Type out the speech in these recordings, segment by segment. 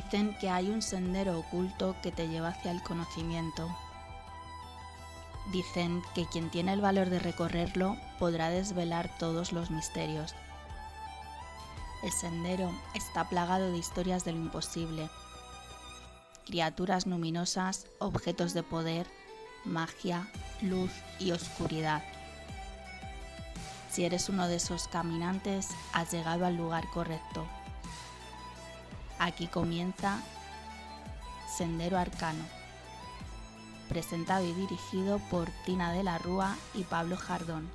Dicen que hay un sendero oculto que te lleva hacia el conocimiento. Dicen que quien tiene el valor de recorrerlo podrá desvelar todos los misterios. El sendero está plagado de historias de lo imposible. Criaturas luminosas, objetos de poder, magia, luz y oscuridad. Si eres uno de esos caminantes, has llegado al lugar correcto. Aquí comienza Sendero Arcano, presentado y dirigido por Tina de la Rúa y Pablo Jardón.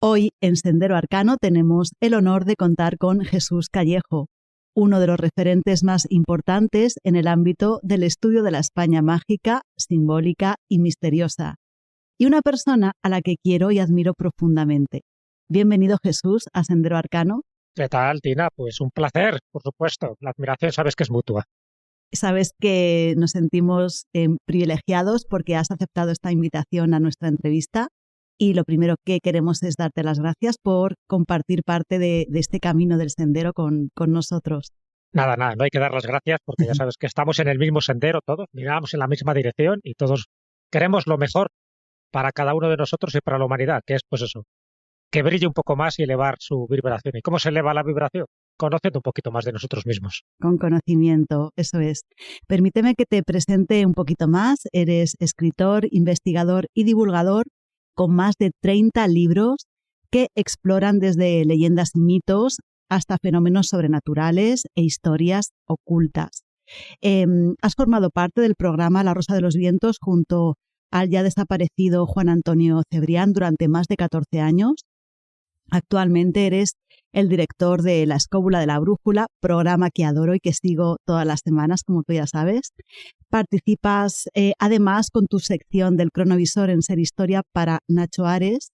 Hoy en Sendero Arcano tenemos el honor de contar con Jesús Callejo, uno de los referentes más importantes en el ámbito del estudio de la España mágica, simbólica y misteriosa, y una persona a la que quiero y admiro profundamente. Bienvenido, Jesús, a Sendero Arcano. ¿Qué tal, Tina? Pues un placer, por supuesto. La admiración sabes que es mutua. Sabes que nos sentimos privilegiados porque has aceptado esta invitación a nuestra entrevista. Y lo primero que queremos es darte las gracias por compartir parte de este camino del sendero con nosotros. Nada, no hay que dar las gracias porque ya sabes que estamos en el mismo sendero todos, miramos en la misma dirección y todos queremos lo mejor para cada uno de nosotros y para la humanidad, que es pues eso, que brille un poco más y elevar su vibración. ¿Y cómo se eleva la vibración? Conociendo un poquito más de nosotros mismos. Con conocimiento, eso es. Permíteme que te presente un poquito más. Eres escritor, investigador y divulgador, con más de 30 libros que exploran desde leyendas y mitos hasta fenómenos sobrenaturales e historias ocultas. Has formado parte del programa La Rosa de los Vientos junto al ya desaparecido Juan Antonio Cebrián durante más de 14 años. Actualmente eres el director de La Escóbula de la Brújula, programa que adoro y que sigo todas las semanas, como tú ya sabes. Participas además con tu sección del cronovisor en Ser Historia para Nacho Ares.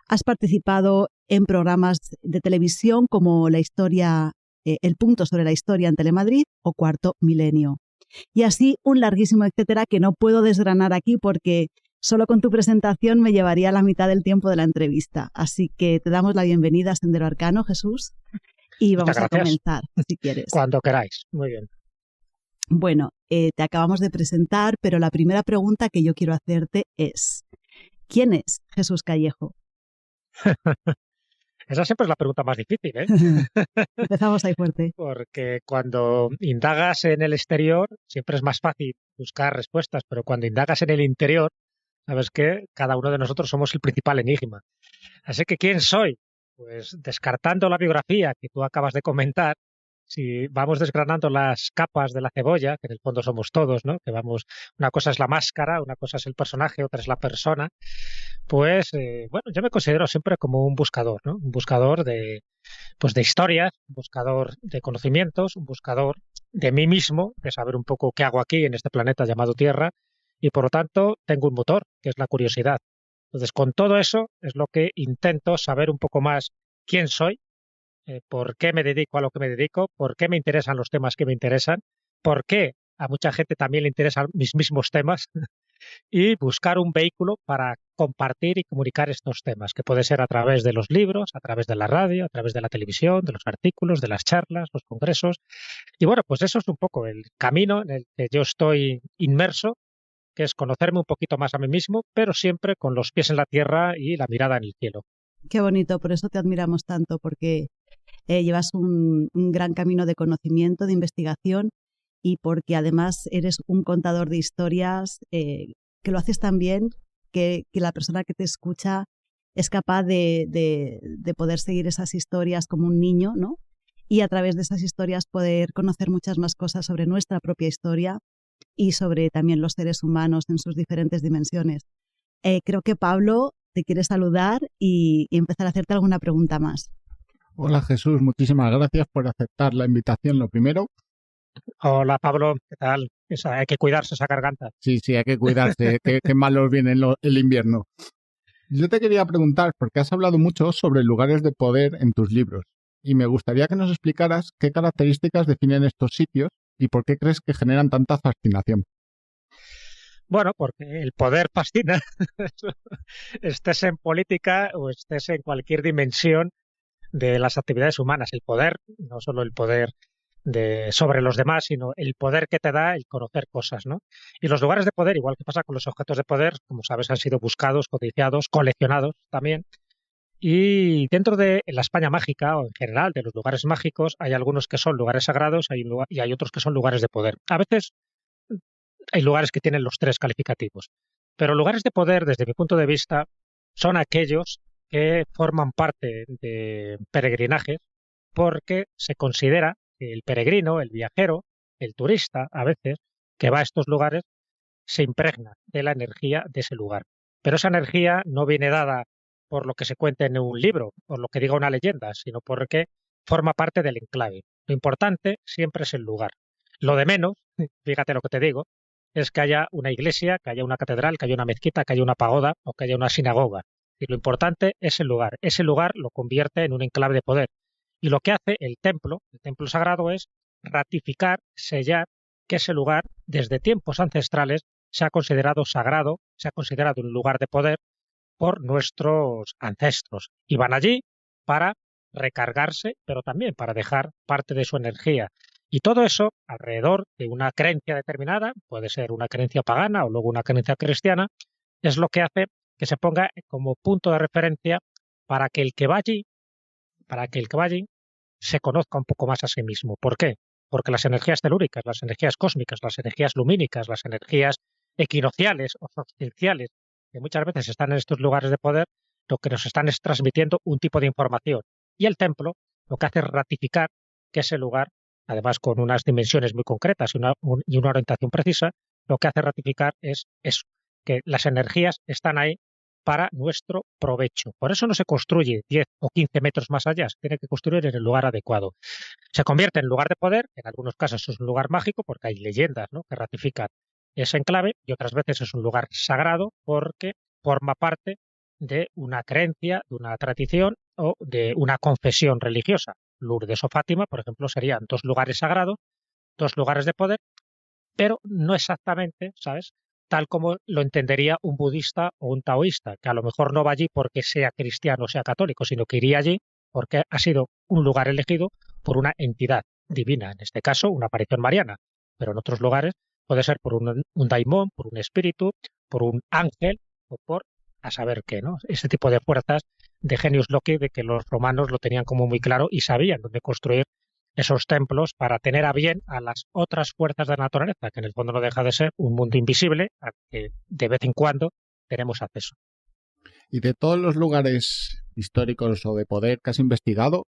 Has participado en programas de televisión como La Historia, El Punto sobre la Historia en Telemadrid o Cuarto Milenio. Y así un larguísimo etcétera que no puedo desgranar aquí porque solo con tu presentación me llevaría la mitad del tiempo de la entrevista. Así que te damos la bienvenida a Sendero Arcano, Jesús, y vamos a comenzar, si quieres. Cuando queráis. Muy bien. Bueno, te acabamos de presentar, pero la primera pregunta que yo quiero hacerte es, ¿quién es Jesús Callejo? Esa siempre es la pregunta más difícil, ¿eh? Empezamos ahí fuerte. Porque cuando indagas en el exterior siempre es más fácil buscar respuestas, pero cuando indagas en el interior, sabes que cada uno de nosotros somos el principal enigma. Así que, ¿quién soy? Pues descartando la biografía que tú acabas de comentar, si vamos desgranando las capas de la cebolla, que en el fondo somos todos, ¿no? Que vamos, una cosa es la máscara, una cosa es el personaje, otra es la persona, pues, bueno, yo me considero siempre como un buscador, ¿no? Un buscador de historias, un buscador de conocimientos, un buscador de mí mismo, de saber un poco qué hago aquí en este planeta llamado Tierra, y por lo tanto tengo un motor, que es la curiosidad. Entonces, con todo eso es lo que intento saber un poco más quién soy, por qué me dedico a lo que me dedico, por qué me interesan los temas que me interesan, por qué a mucha gente también le interesan mis mismos temas y buscar un vehículo para compartir y comunicar estos temas, que puede ser a través de los libros, a través de la radio, a través de la televisión, de los artículos, de las charlas, los congresos. Y bueno, pues eso es un poco el camino en el que yo estoy inmerso, que es conocerme un poquito más a mí mismo, pero siempre con los pies en la tierra y la mirada en el cielo. Qué bonito, por eso te admiramos tanto, porque llevas un gran camino de conocimiento, de investigación, y porque además eres un contador de historias que lo haces tan bien que la persona que te escucha es capaz de poder seguir esas historias como un niño, ¿no? Y a través de esas historias poder conocer muchas más cosas sobre nuestra propia historia y sobre también los seres humanos en sus diferentes dimensiones. Creo que Pablo te quiere saludar y empezar a hacerte alguna pregunta más. Hola Jesús, muchísimas gracias por aceptar la invitación, lo primero. Hola Pablo, ¿qué tal? Hay que cuidarse esa garganta. Sí, hay que cuidarse, que malos viene el invierno. Yo te quería preguntar, porque has hablado mucho sobre lugares de poder en tus libros, y me gustaría que nos explicaras qué características definen estos sitios y por qué crees que generan tanta fascinación. Bueno, porque el poder fascina, estés en política o estés en cualquier dimensión de las actividades humanas. El poder, no solo el poder sobre los demás, sino el poder que te da el conocer cosas, ¿no? Y los lugares de poder, igual que pasa con los objetos de poder, como sabes, han sido buscados, codiciados, coleccionados también. Y dentro de la España mágica, o en general de los lugares mágicos, hay algunos que son lugares sagrados y hay otros que son lugares de poder. A veces hay lugares que tienen los tres calificativos, pero lugares de poder, desde mi punto de vista, son aquellos que forman parte de peregrinajes porque se considera que el peregrino, el viajero, el turista, a veces, que va a estos lugares, se impregna de la energía de ese lugar. Pero esa energía no viene dada por lo que se cuente en un libro, por lo que diga una leyenda, sino porque forma parte del enclave. Lo importante siempre es el lugar. Lo de menos, fíjate lo que te digo, es que haya una iglesia, que haya una catedral, que haya una mezquita, que haya una pagoda o que haya una sinagoga. Y lo importante es el lugar. Ese lugar lo convierte en un enclave de poder. Y lo que hace el templo sagrado, es ratificar, sellar que ese lugar, desde tiempos ancestrales, se ha considerado sagrado, se ha considerado un lugar de poder por nuestros ancestros. Y van allí para recargarse, pero también para dejar parte de su energía. Y todo eso alrededor de una creencia determinada, puede ser una creencia pagana o luego una creencia cristiana, es lo que hace que se ponga como punto de referencia para que el que va allí, se conozca un poco más a sí mismo. ¿Por qué? Porque las energías telúricas, las energías cósmicas, las energías lumínicas, las energías equinociales o solsticiales, que muchas veces están en estos lugares de poder, lo que nos están es transmitiendo un tipo de información. Y el templo lo que hace es ratificar que ese lugar, además con unas dimensiones muy concretas y una orientación precisa, lo que hace ratificar es eso, que las energías están ahí para nuestro provecho. Por eso no se construye 10 o 15 metros más allá, se tiene que construir en el lugar adecuado. Se convierte en lugar de poder, en algunos casos es un lugar mágico porque hay leyendas, ¿no?, que ratifican ese enclave, y otras veces es un lugar sagrado porque forma parte de una creencia, de una tradición o de una confesión religiosa. Lourdes o Fátima, por ejemplo, serían dos lugares sagrados, dos lugares de poder, pero no exactamente, ¿sabes?, tal como lo entendería un budista o un taoísta, que a lo mejor no va allí porque sea cristiano o sea católico, sino que iría allí porque ha sido un lugar elegido por una entidad divina, en este caso una aparición mariana, pero en otros lugares puede ser por un daimón, por un espíritu, por un ángel o por a saber qué, ¿no? Ese tipo de fuerzas de genius loci, de que los romanos lo tenían como muy claro y sabían dónde construir esos templos para tener a bien a las otras fuerzas de la naturaleza, que en el fondo no deja de ser un mundo invisible al que de vez en cuando tenemos acceso. Y de todos los lugares históricos o de poder que has investigado,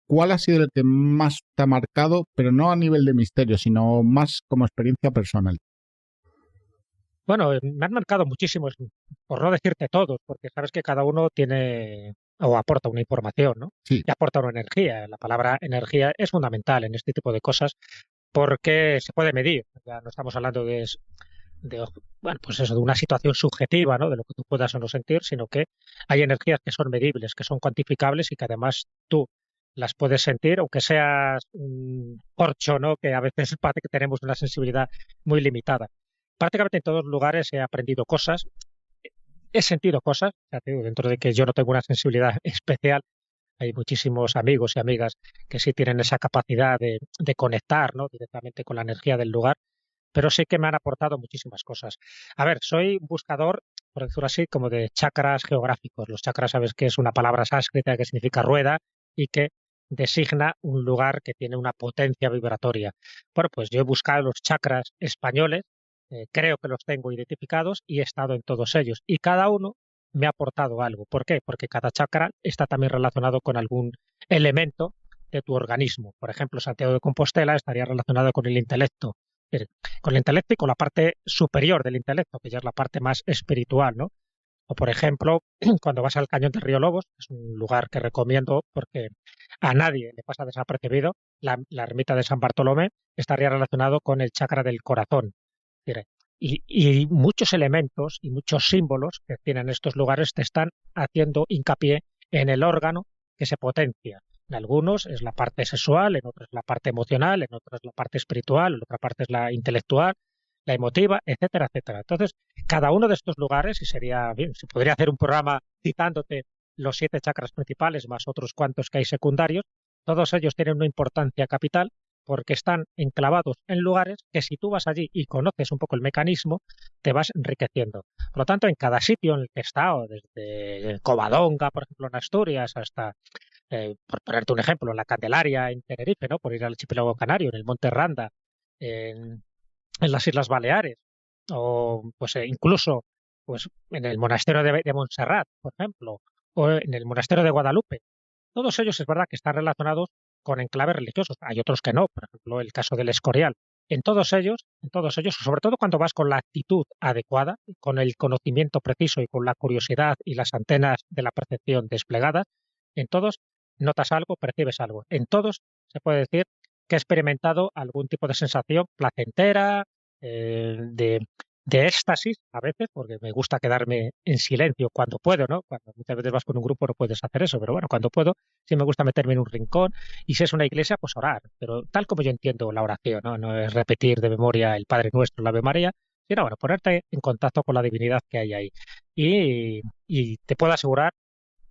¿cuál ha sido el que más te ha marcado, pero no a nivel de misterio, sino más como experiencia personal? Bueno, me han marcado muchísimos, por no decirte todos, porque sabes que cada uno tiene o aporta una información, ¿no? Sí. Y aporta una energía. La palabra energía es fundamental en este tipo de cosas porque se puede medir. Ya no estamos hablando bueno, pues eso, de una situación subjetiva, ¿no?, de lo que tú puedas o no sentir, sino que hay energías que son medibles, que son cuantificables y que además tú las puedes sentir, aunque seas un corcho, ¿no?, que a veces parece que tenemos una sensibilidad muy limitada. Prácticamente en todos los lugares he aprendido cosas, he sentido cosas, ya te digo, dentro de que yo no tengo una sensibilidad especial, hay muchísimos amigos y amigas que sí tienen esa capacidad de conectar, ¿no?, directamente con la energía del lugar, pero sí que me han aportado muchísimas cosas. A ver, soy un buscador, por decirlo así, como de chakras geográficos. Los chakras, sabes que es una palabra sánscrita que significa rueda y que designa un lugar que tiene una potencia vibratoria. Bueno, pues yo he buscado los chakras españoles, creo que los tengo identificados y he estado en todos ellos. Y cada uno me ha aportado algo. ¿Por qué? Porque cada chakra está también relacionado con algún elemento de tu organismo. Por ejemplo, Santiago de Compostela estaría relacionado con el intelecto. Con el intelecto y con la parte superior del intelecto, que ya es la parte más espiritual, ¿no? O, por ejemplo, cuando vas al Cañón de Río Lobos, es un lugar que recomiendo porque a nadie le pasa desapercibido, la ermita de San Bartolomé estaría relacionado con el chakra del corazón. Y muchos elementos y muchos símbolos que tienen estos lugares te están haciendo hincapié en el órgano que se potencia. En algunos es la parte sexual, en otros es la parte emocional, en otros es la parte espiritual, en otra parte es la intelectual, la emotiva, etcétera, etcétera. Entonces, cada uno de estos lugares, y sería bien, se podría hacer un programa citándote los 7 chakras principales más otros cuantos que hay secundarios, todos ellos tienen una importancia capital porque están enclavados en lugares que si tú vas allí y conoces un poco el mecanismo, te vas enriqueciendo. Por lo tanto, en cada sitio en el que he estado, desde Covadonga, por ejemplo, en Asturias, hasta, por ponerte un ejemplo, en la Candelaria, en Tenerife, ¿no? Por ir al archipiélago canario, en el Monte Randa, en las Islas Baleares, o pues incluso pues, en el monasterio de Montserrat, por ejemplo, o en el monasterio de Guadalupe. Todos ellos es verdad que están relacionados con enclaves religiosos. Hay otros que no, por ejemplo, el caso del Escorial. En todos ellos, sobre todo cuando vas con la actitud adecuada, con el conocimiento preciso y con la curiosidad y las antenas de la percepción desplegadas, en todos notas algo, percibes algo. En todos se puede decir que he experimentado algún tipo de sensación placentera, de éxtasis a veces, porque me gusta quedarme en silencio cuando puedo, ¿no? Cuando muchas veces vas con un grupo no puedes hacer eso, pero bueno, cuando puedo sí me gusta meterme en un rincón y si es una iglesia, pues orar, pero tal como yo entiendo la oración, ¿no? No es repetir de memoria el Padre Nuestro, la Ave María, sino bueno, ponerte en contacto con la divinidad que hay ahí. Y te puedo asegurar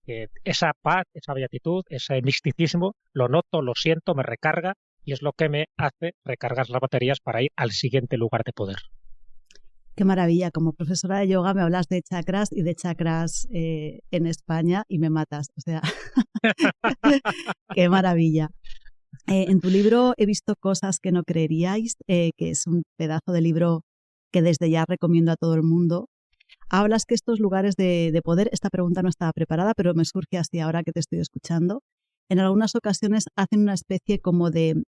que esa paz, esa beatitud, ese misticismo, lo noto, lo siento, me recarga y es lo que me hace recargar las baterías para ir al siguiente lugar de poder. Qué maravilla, como profesora de yoga me hablas de chakras y de chakras en España y me matas, o sea, qué maravilla. En tu libro he visto cosas que no creeríais, que es un pedazo de libro que desde ya recomiendo a todo el mundo. Hablas que estos lugares de poder, esta pregunta no estaba preparada, pero me surge así ahora que te estoy escuchando, en algunas ocasiones hacen una especie como de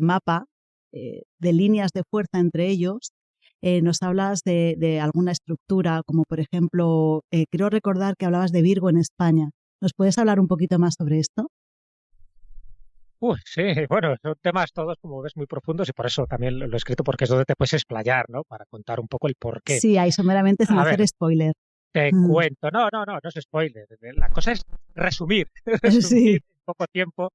mapa, de líneas de fuerza entre ellos. Nos hablas de alguna estructura, como por ejemplo, creo recordar que hablabas de Virgo en España. ¿Nos puedes hablar un poquito más sobre esto? Sí, bueno, son temas todos, como ves, muy profundos y por eso también lo he escrito, porque es donde te puedes explayar, ¿no? Para contar un poco el porqué. Sí, ahí someramente sin hacer spoiler. Te cuento. No es spoiler. La cosa es resumir Sí. en poco tiempo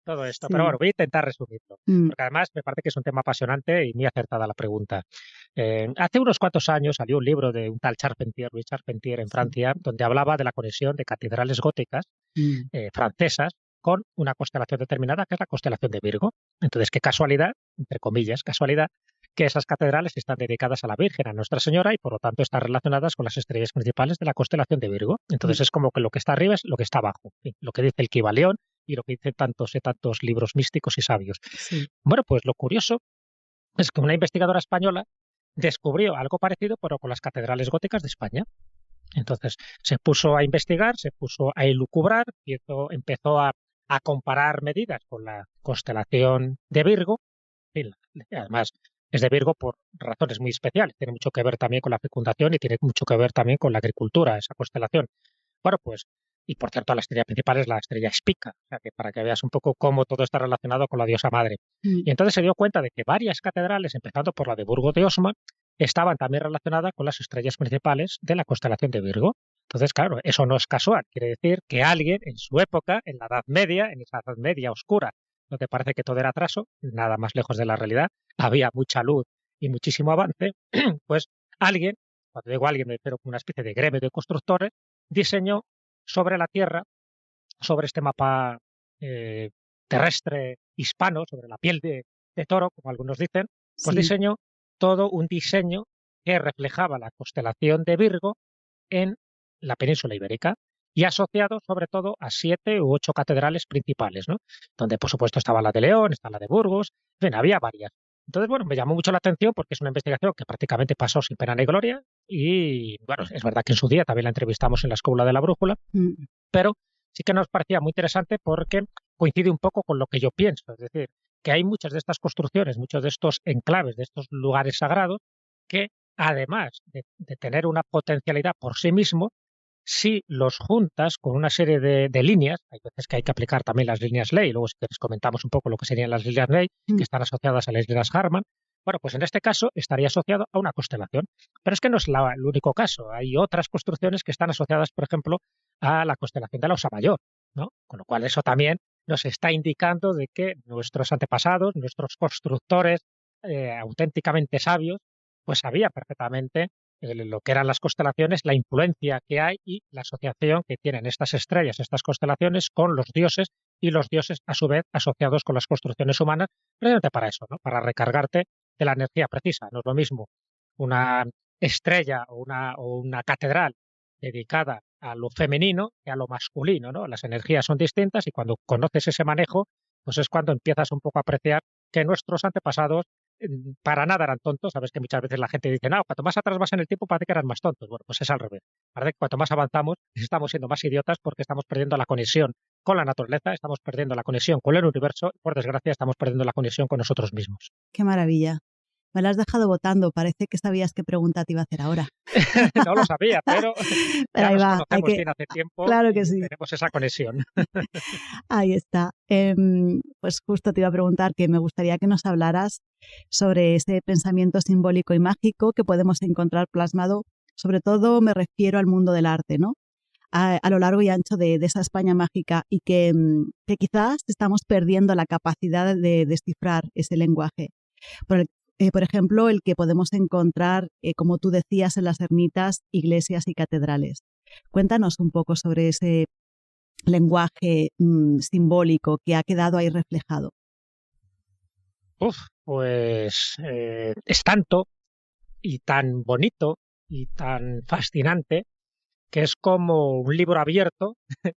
todo esto. Sí. Pero bueno, voy a intentar resumirlo. Porque además me parece que es un tema apasionante y muy acertada la pregunta. Hace unos cuantos años salió un libro de un tal Louis Charpentier en Francia, donde hablaba de la conexión de catedrales góticas francesas con una constelación determinada, que es la constelación de Virgo. Entonces, qué casualidad, entre comillas, casualidad, que esas catedrales están dedicadas a la Virgen, a Nuestra Señora, y por lo tanto están relacionadas con las estrellas principales de la constelación de Virgo. Entonces es como que lo que está arriba es lo que está abajo, lo que dice el Kybalión y lo que dicen tantos libros místicos y sabios. Sí. Bueno, pues lo curioso es que una investigadora española descubrió algo parecido, pero con las catedrales góticas de España. Entonces se puso a investigar, se puso a elucubrar, y empezó a comparar medidas con la constelación de Virgo. Y además es de Virgo por razones muy especiales. Tiene mucho que ver también con la fecundación y tiene mucho que ver también con la agricultura, esa constelación. Bueno, pues, y por cierto, la estrella principal es la estrella Spica, o sea que para que veas un poco cómo todo está relacionado con la diosa madre. Y entonces se dio cuenta de que varias catedrales, empezando por la de Burgos de Osma, estaban también relacionadas con las estrellas principales de la constelación de Virgo. Entonces, claro, eso no es casual. Quiere decir que alguien en su época, en la Edad Media, en esa Edad Media oscura, ¿no te parece que todo era atraso? Nada más lejos de la realidad. Había mucha luz y muchísimo avance. Pues alguien, cuando digo alguien me refiero a una especie de gremio de constructores, diseñó sobre la Tierra, sobre este mapa terrestre hispano, sobre la piel de toro, como algunos dicen, pues diseñó todo un diseño que reflejaba la constelación de Virgo en la península ibérica y asociado sobre todo a 7 u 8 catedrales principales, ¿no? Donde por supuesto estaba la de León, estaba la de Burgos, en fin, había varias. Entonces, bueno, me llamó mucho la atención porque es una investigación que prácticamente pasó sin pena ni gloria y, bueno, es verdad que en su día también la entrevistamos en la Escuela de la Brújula, pero sí que nos parecía muy interesante porque coincide un poco con lo que yo pienso, es decir, que hay muchas de estas construcciones, muchos de estos enclaves, de estos lugares sagrados, que además de tener una potencialidad por sí mismo, si los juntas con una serie de líneas, hay veces que hay que aplicar también las líneas ley, luego si quieres comentamos un poco lo que serían las líneas ley, que están asociadas a las líneas Harman, Bueno, pues en este caso estaría asociado a una constelación. Pero es que no es el único caso. Hay otras construcciones que están asociadas, por ejemplo, a la constelación de la Osa Mayor, ¿no? Con lo cual eso también nos está indicando de que nuestros antepasados, nuestros constructores auténticamente sabios, pues sabían perfectamente lo que eran las constelaciones, la influencia que hay y la asociación que tienen estas estrellas, estas constelaciones, con los dioses y los dioses, a su vez, asociados con las construcciones humanas, precisamente para eso, ¿no? Para recargarte de la energía precisa. No es lo mismo una estrella o una catedral dedicada a lo femenino que a lo masculino, ¿no? Las energías son distintas y cuando conoces ese manejo, pues es cuando empiezas un poco a apreciar que nuestros antepasados para nada eran tontos. Sabes que muchas veces la gente dice, no, cuanto más atrás vas en el tiempo parece que eran más tontos. Bueno, pues es al revés. Parece que cuanto más avanzamos estamos siendo más idiotas porque estamos perdiendo la conexión con la naturaleza, estamos perdiendo la conexión con el universo y, por desgracia, estamos perdiendo la conexión con nosotros mismos. Qué maravilla. Me la has dejado votando. Parece que sabías qué pregunta te iba a hacer ahora. No lo sabía, pero ya ahí nos va. conocemos bien hace tiempo. Claro que y sí. tenemos esa conexión. Ahí está. Pues justo te iba a preguntar que me gustaría que nos hablaras sobre ese pensamiento simbólico y mágico que podemos encontrar plasmado, sobre todo me refiero al mundo del arte, ¿no? A lo largo y ancho de esa España mágica y que quizás estamos perdiendo la capacidad de descifrar ese lenguaje. Por ejemplo, el que podemos encontrar, como tú decías, en las ermitas, iglesias y catedrales. Cuéntanos un poco sobre ese lenguaje simbólico que ha quedado ahí reflejado. Pues es tanto y tan bonito y tan fascinante que es como un libro abierto,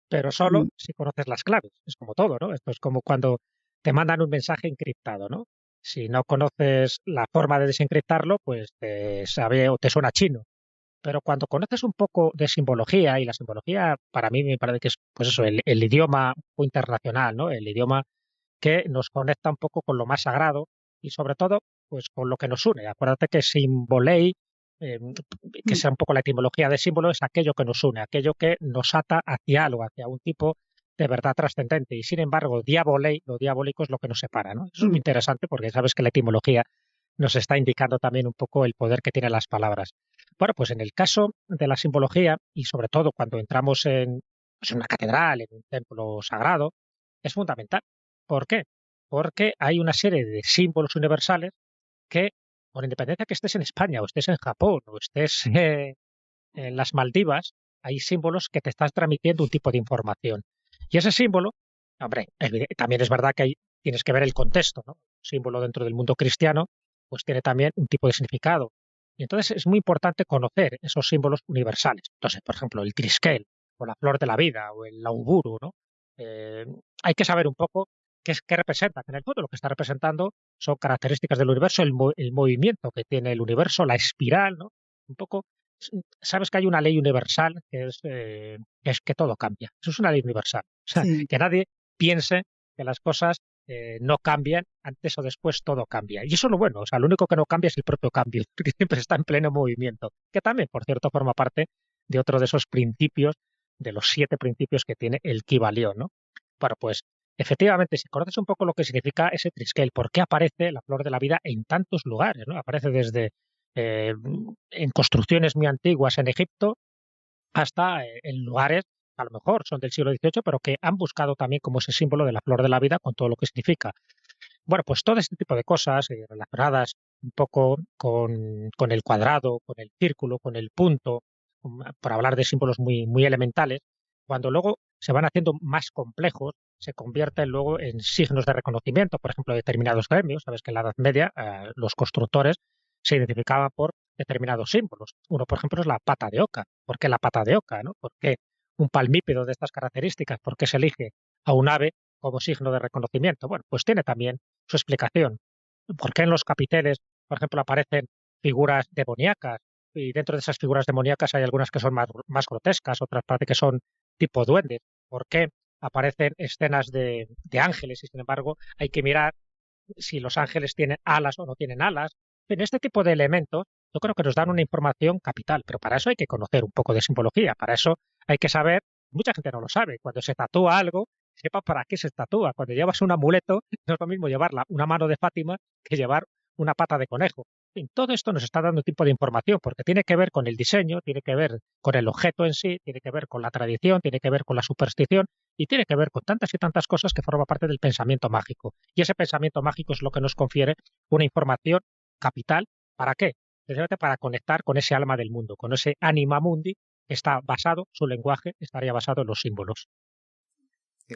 pero solo si conoces las claves. Es como todo, ¿no? Esto es como cuando te mandan un mensaje encriptado, ¿no? Si no conoces la forma de desencriptarlo, pues te sabe o te suena chino. Pero cuando conoces un poco de simbología, y la simbología para mí me parece que es, pues eso, el idioma internacional, ¿no? El idioma que nos conecta un poco con lo más sagrado y sobre todo, pues con lo que nos une. Acuérdate que simbolei, que sea un poco la etimología de símbolo, es aquello que nos une, aquello que nos ata hacia algo, hacia un tipo de verdad trascendente. Y sin embargo, diabolei, lo diabólico es lo que nos separa, ¿no? Eso es muy interesante porque sabes que la etimología nos está indicando también un poco el poder que tienen las palabras. Bueno, pues en el caso de la simbología, y sobre todo cuando entramos pues en una catedral, en un templo sagrado, es fundamental. ¿Por qué? Porque hay una serie de símbolos universales que, por independencia que estés en España, o estés en Japón, o estés en las Maldivas, hay símbolos que te están transmitiendo un tipo de información. Y ese símbolo, hombre, también es verdad que tienes que ver el contexto, ¿no? Un símbolo dentro del mundo cristiano, pues tiene también un tipo de significado. Y entonces es muy importante conocer esos símbolos universales. Entonces, por ejemplo, el triskel, o la flor de la vida, o el lauburu, ¿no? Hay que saber un poco qué representa. En el fondo lo que está representando son características del universo, el movimiento que tiene el universo, la espiral, ¿no? Un poco, sabes que hay una ley universal que es que todo cambia. Eso es una ley universal. O sea, Sí. que nadie piense que las cosas no cambian, antes o después todo cambia. Y eso es lo bueno, o sea, lo único que no cambia es el propio cambio, que siempre está en pleno movimiento, que también, por cierto, forma parte de otro de esos principios, de los 7 principios que tiene el Kybalión, ¿no? Bueno, pues efectivamente, si conoces un poco lo que significa ese triskel, por qué aparece la flor de la vida en tantos lugares, ¿no? Aparece desde en construcciones muy antiguas en Egipto hasta en lugares a lo mejor son del siglo XVIII, pero que han buscado también como ese símbolo de la flor de la vida con todo lo que significa. Bueno, pues todo este tipo de cosas relacionadas un poco con el cuadrado, con el círculo, con el punto, por hablar de símbolos muy, muy elementales, cuando luego se van haciendo más complejos, se convierten luego en signos de reconocimiento, por ejemplo, determinados gremios. Sabes que en la Edad Media los constructores se identificaban por determinados símbolos. Uno, por ejemplo, es la pata de oca. ¿Por qué la pata de oca, no? ¿Por qué un palmípedo de estas características? ¿Por qué se elige a un ave como signo de reconocimiento? Bueno, pues tiene también su explicación. ¿Por qué en los capiteles, por ejemplo, aparecen figuras demoníacas? Y dentro de esas figuras demoníacas hay algunas que son más grotescas, otras parece que son tipo duendes. ¿Por qué aparecen escenas de ángeles y, sin embargo, hay que mirar si los ángeles tienen alas o no tienen alas? En este tipo de elementos yo creo que nos dan una información capital, pero para eso hay que conocer un poco de simbología, para eso hay que saber, mucha gente no lo sabe, cuando se tatúa algo, sepa para qué se tatúa. Cuando llevas un amuleto, no es lo mismo llevar una mano de Fátima que llevar una pata de conejo. En fin, todo esto nos está dando un tipo de información porque tiene que ver con el diseño, tiene que ver con el objeto en sí, tiene que ver con la tradición, tiene que ver con la superstición y tiene que ver con tantas y tantas cosas que forman parte del pensamiento mágico. Y ese pensamiento mágico es lo que nos confiere una información capital. ¿Para qué? Precisamente para conectar con ese alma del mundo, con ese anima mundi que está basado, su lenguaje estaría basado en los símbolos.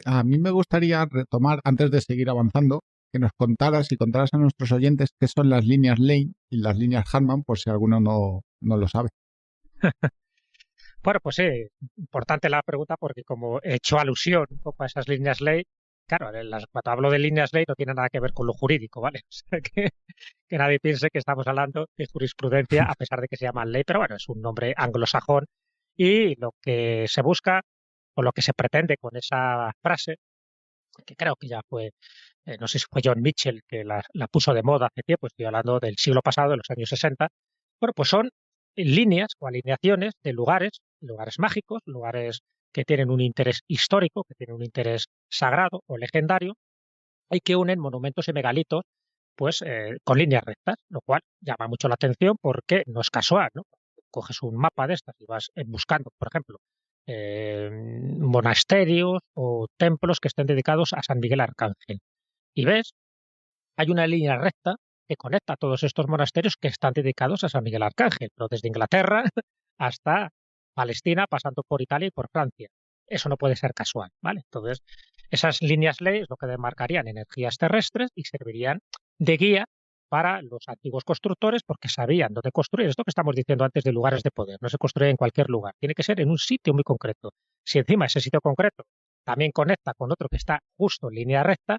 A mí me gustaría retomar, antes de seguir avanzando, que nos contaras y contaras a nuestros oyentes qué son las líneas Lane y las líneas Hartmann, por si alguno no lo sabe. Bueno, pues sí, importante la pregunta porque como he hecho alusión un poco a esas líneas ley, claro, cuando hablo de líneas ley no tiene nada que ver con lo jurídico, ¿vale? O sea, que nadie piense que estamos hablando de jurisprudencia a pesar de que se llama ley, pero bueno, es un nombre anglosajón y lo que se busca o lo que se pretende con esa frase, que creo que ya fue, no sé si fue John Mitchell que la puso de moda hace tiempo, estoy hablando del siglo pasado, de los años 60, bueno, pues son líneas o alineaciones de lugares mágicos, lugares que tienen un interés histórico, que tienen un interés sagrado o legendario, y que unen monumentos y megalitos pues con líneas rectas, lo cual llama mucho la atención porque no es casual, ¿no? Coges un mapa de estas y vas buscando, por ejemplo, monasterios o templos que estén dedicados a San Miguel Arcángel. Y ves, hay una línea recta que conecta a todos estos monasterios que están dedicados a San Miguel Arcángel, pero desde Inglaterra hasta Palestina, pasando por Italia y por Francia. Eso no puede ser casual, ¿vale? Entonces, esas líneas ley es lo que demarcarían energías terrestres y servirían de guía para los antiguos constructores porque sabían dónde construir. Esto que estamos diciendo antes de lugares de poder, no se construye en cualquier lugar, tiene que ser en un sitio muy concreto. Si encima ese sitio concreto también conecta con otro que está justo en línea recta,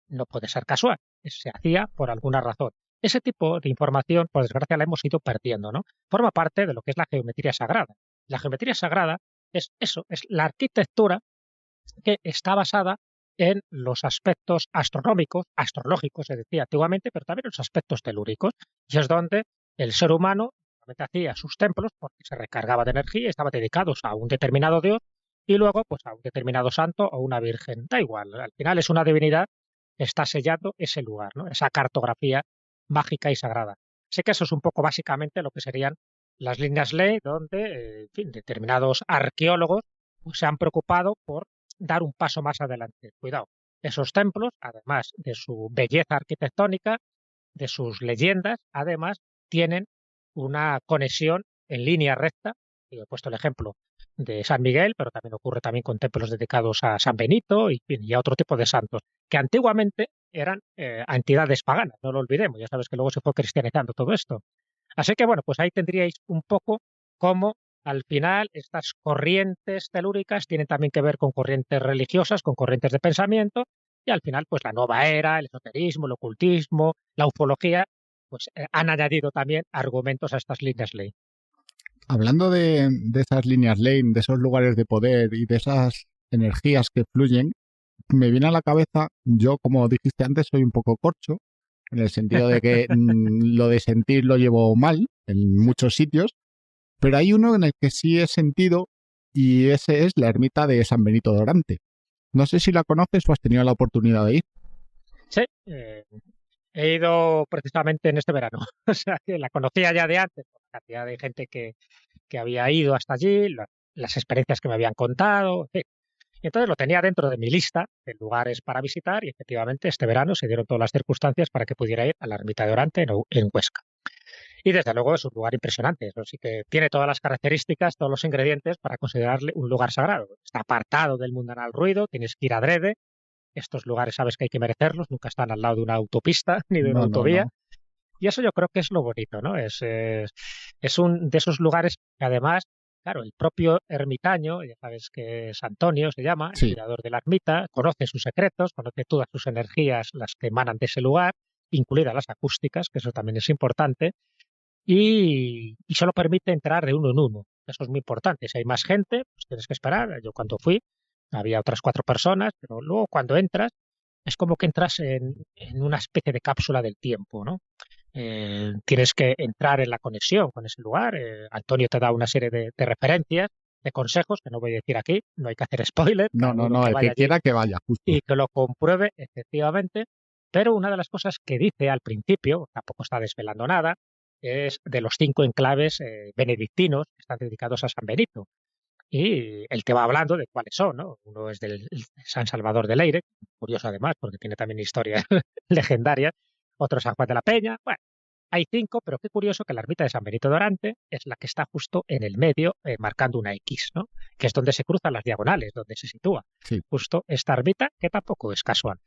no puede ser casual, se hacía por alguna razón. Ese tipo de información, por desgracia, la hemos ido perdiendo, ¿no? Forma parte de lo que es la geometría sagrada. La geometría sagrada es eso, es la arquitectura que está basada en los aspectos astronómicos, astrológicos, se decía antiguamente, pero también los aspectos telúricos. Y es donde el ser humano hacía sus templos porque se recargaba de energía y estaba dedicados a un determinado dios y luego pues a un determinado santo o una virgen. Da igual, al final es una divinidad que está sellando ese lugar, ¿no? Esa cartografía mágica y sagrada. Sé que eso es un poco básicamente lo que serían las líneas ley, donde en fin, determinados arqueólogos pues, se han preocupado por dar un paso más adelante. Cuidado, esos templos, además de su belleza arquitectónica, de sus leyendas, además tienen una conexión en línea recta. He puesto el ejemplo de San Miguel, pero también ocurre también con templos dedicados a San Benito y a otro tipo de santos, que antiguamente eran a entidades paganas, no lo olvidemos, ya sabes que luego se fue cristianizando todo esto. Así que bueno, pues ahí tendríais un poco cómo al final estas corrientes telúricas tienen también que ver con corrientes religiosas, con corrientes de pensamiento, y al final pues la nueva era, el esoterismo, el ocultismo, la ufología, pues han añadido también argumentos a estas líneas ley. Hablando de esas líneas Lane, de esos lugares de poder y de esas energías que fluyen, me viene a la cabeza, yo como dijiste antes soy un poco corcho, en el sentido de que lo de sentir lo llevo mal en muchos sitios, pero hay uno en el que sí he sentido y ese es la ermita de San Benito de Orante. No sé si la conoces o has tenido la oportunidad de ir. Sí, he ido precisamente en este verano, o sea que la conocía ya de antes, por la cantidad de gente que había ido hasta allí, las experiencias que me habían contado, en fin. Y entonces lo tenía dentro de mi lista de lugares para visitar y efectivamente este verano se dieron todas las circunstancias para que pudiera ir a la ermita de Orante en Huesca. Y desde luego es un lugar impresionante, así que tiene todas las características, todos los ingredientes para considerarle un lugar sagrado. Está apartado del mundanal ruido, tienes que ir adrede. Estos lugares sabes que hay que merecerlos, nunca están al lado de una autopista ni de una autovía. No. Y eso yo creo que es lo bonito, ¿no? Es un de esos lugares que además, claro, el propio ermitaño, ya sabes que es Antonio, se llama, sí, el cuidador de la ermita, conoce sus secretos, conoce todas sus energías, las que emanan de ese lugar, incluidas las acústicas, que eso también es importante, y solo permite entrar de uno en uno. Eso es muy importante. Si hay más gente, pues tienes que esperar. Yo cuando fui había otras 4 personas, pero luego cuando entras es como que entras en una especie de cápsula del tiempo, ¿no? Tienes que entrar en la conexión con ese lugar. Antonio te da una serie de referencias, de consejos, que no voy a decir aquí, no hay que hacer spoiler. No, el que quiera que vaya. Justo. Y que lo compruebe efectivamente. Pero una de las cosas que dice al principio, tampoco está desvelando nada, es de los 5 enclaves benedictinos que están dedicados a San Benito. Y él te va hablando de cuáles son, ¿no? Uno es del San Salvador de Leyre, curioso además, porque tiene también historias legendarias. Otro San Juan de la Peña. Bueno, hay 5, pero qué curioso que la ermita de San Benito de Orante es la que está justo en el medio, marcando una X, ¿no? Que es donde se cruzan las diagonales, donde se sitúa. Sí. Justo esta ermita, que tampoco es casual.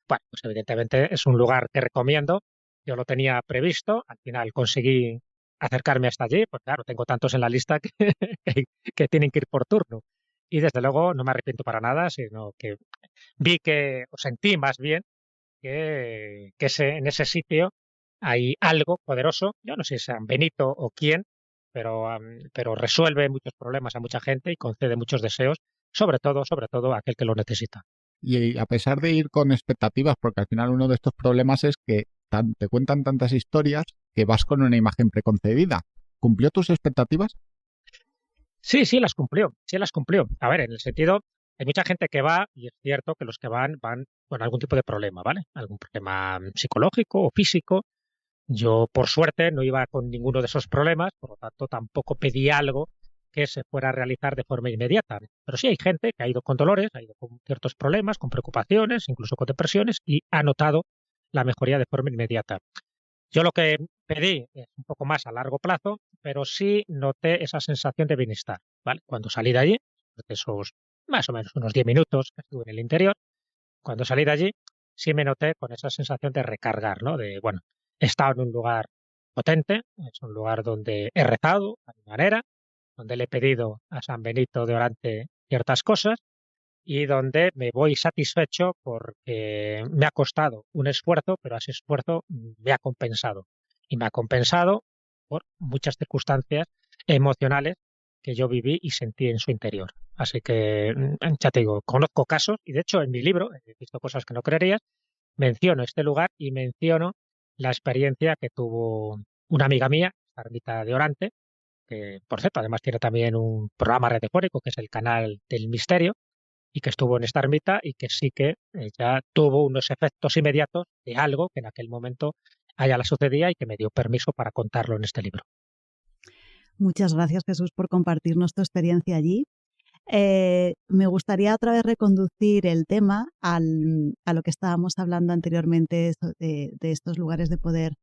Bueno, pues evidentemente es un lugar que recomiendo. Yo lo tenía previsto, al final conseguí acercarme hasta allí, pues claro, tengo tantos en la lista que tienen que ir por turno. Y desde luego no me arrepiento para nada, sino que vi que, o sentí más bien, que en ese sitio hay algo poderoso, yo no sé si es San Benito o quién, pero resuelve muchos problemas a mucha gente y concede muchos deseos, sobre todo a aquel que lo necesita. Y a pesar de ir con expectativas, porque al final uno de estos problemas es que te cuentan tantas historias que vas con una imagen preconcebida. ¿Cumplió tus expectativas? Sí, las cumplió. A ver, en el sentido, hay mucha gente que va, y es cierto que los que van con algún tipo de problema, ¿vale? Algún problema psicológico o físico. Yo, por suerte, no iba con ninguno de esos problemas, por lo tanto, tampoco pedí algo que se fuera a realizar de forma inmediata. Pero sí hay gente que ha ido con dolores, ha ido con ciertos problemas, con preocupaciones, incluso con depresiones, y ha notado la mejoría de forma inmediata. Yo lo que pedí es un poco más a largo plazo, pero sí noté esa sensación de bienestar, ¿vale? Cuando salí de allí, de esos más o menos unos 10 minutos que estuve en el interior, cuando salí de allí, sí me noté con esa sensación de recargar, ¿no? De, bueno, he estado en un lugar potente, es un lugar donde he rezado a mi manera, donde le he pedido a San Benito de Orante ciertas cosas y donde me voy satisfecho porque me ha costado un esfuerzo, pero ese esfuerzo me ha compensado. Y me ha compensado por muchas circunstancias emocionales que yo viví y sentí en su interior. Así que, ya te digo, conozco casos, y de hecho en mi libro, he visto cosas que no creerías, menciono este lugar y menciono la experiencia que tuvo una amiga mía, la ermita de Orante, que por cierto además tiene también un programa radiofónico que es el Canal del Misterio, y que estuvo en esta ermita y que sí que ya tuvo unos efectos inmediatos de algo que en aquel momento a ella le sucedía y que me dio permiso para contarlo en este libro. Muchas gracias, Jesús, por compartirnos tu experiencia allí. Me gustaría otra vez reconducir el tema a lo que estábamos hablando anteriormente de estos lugares de poder,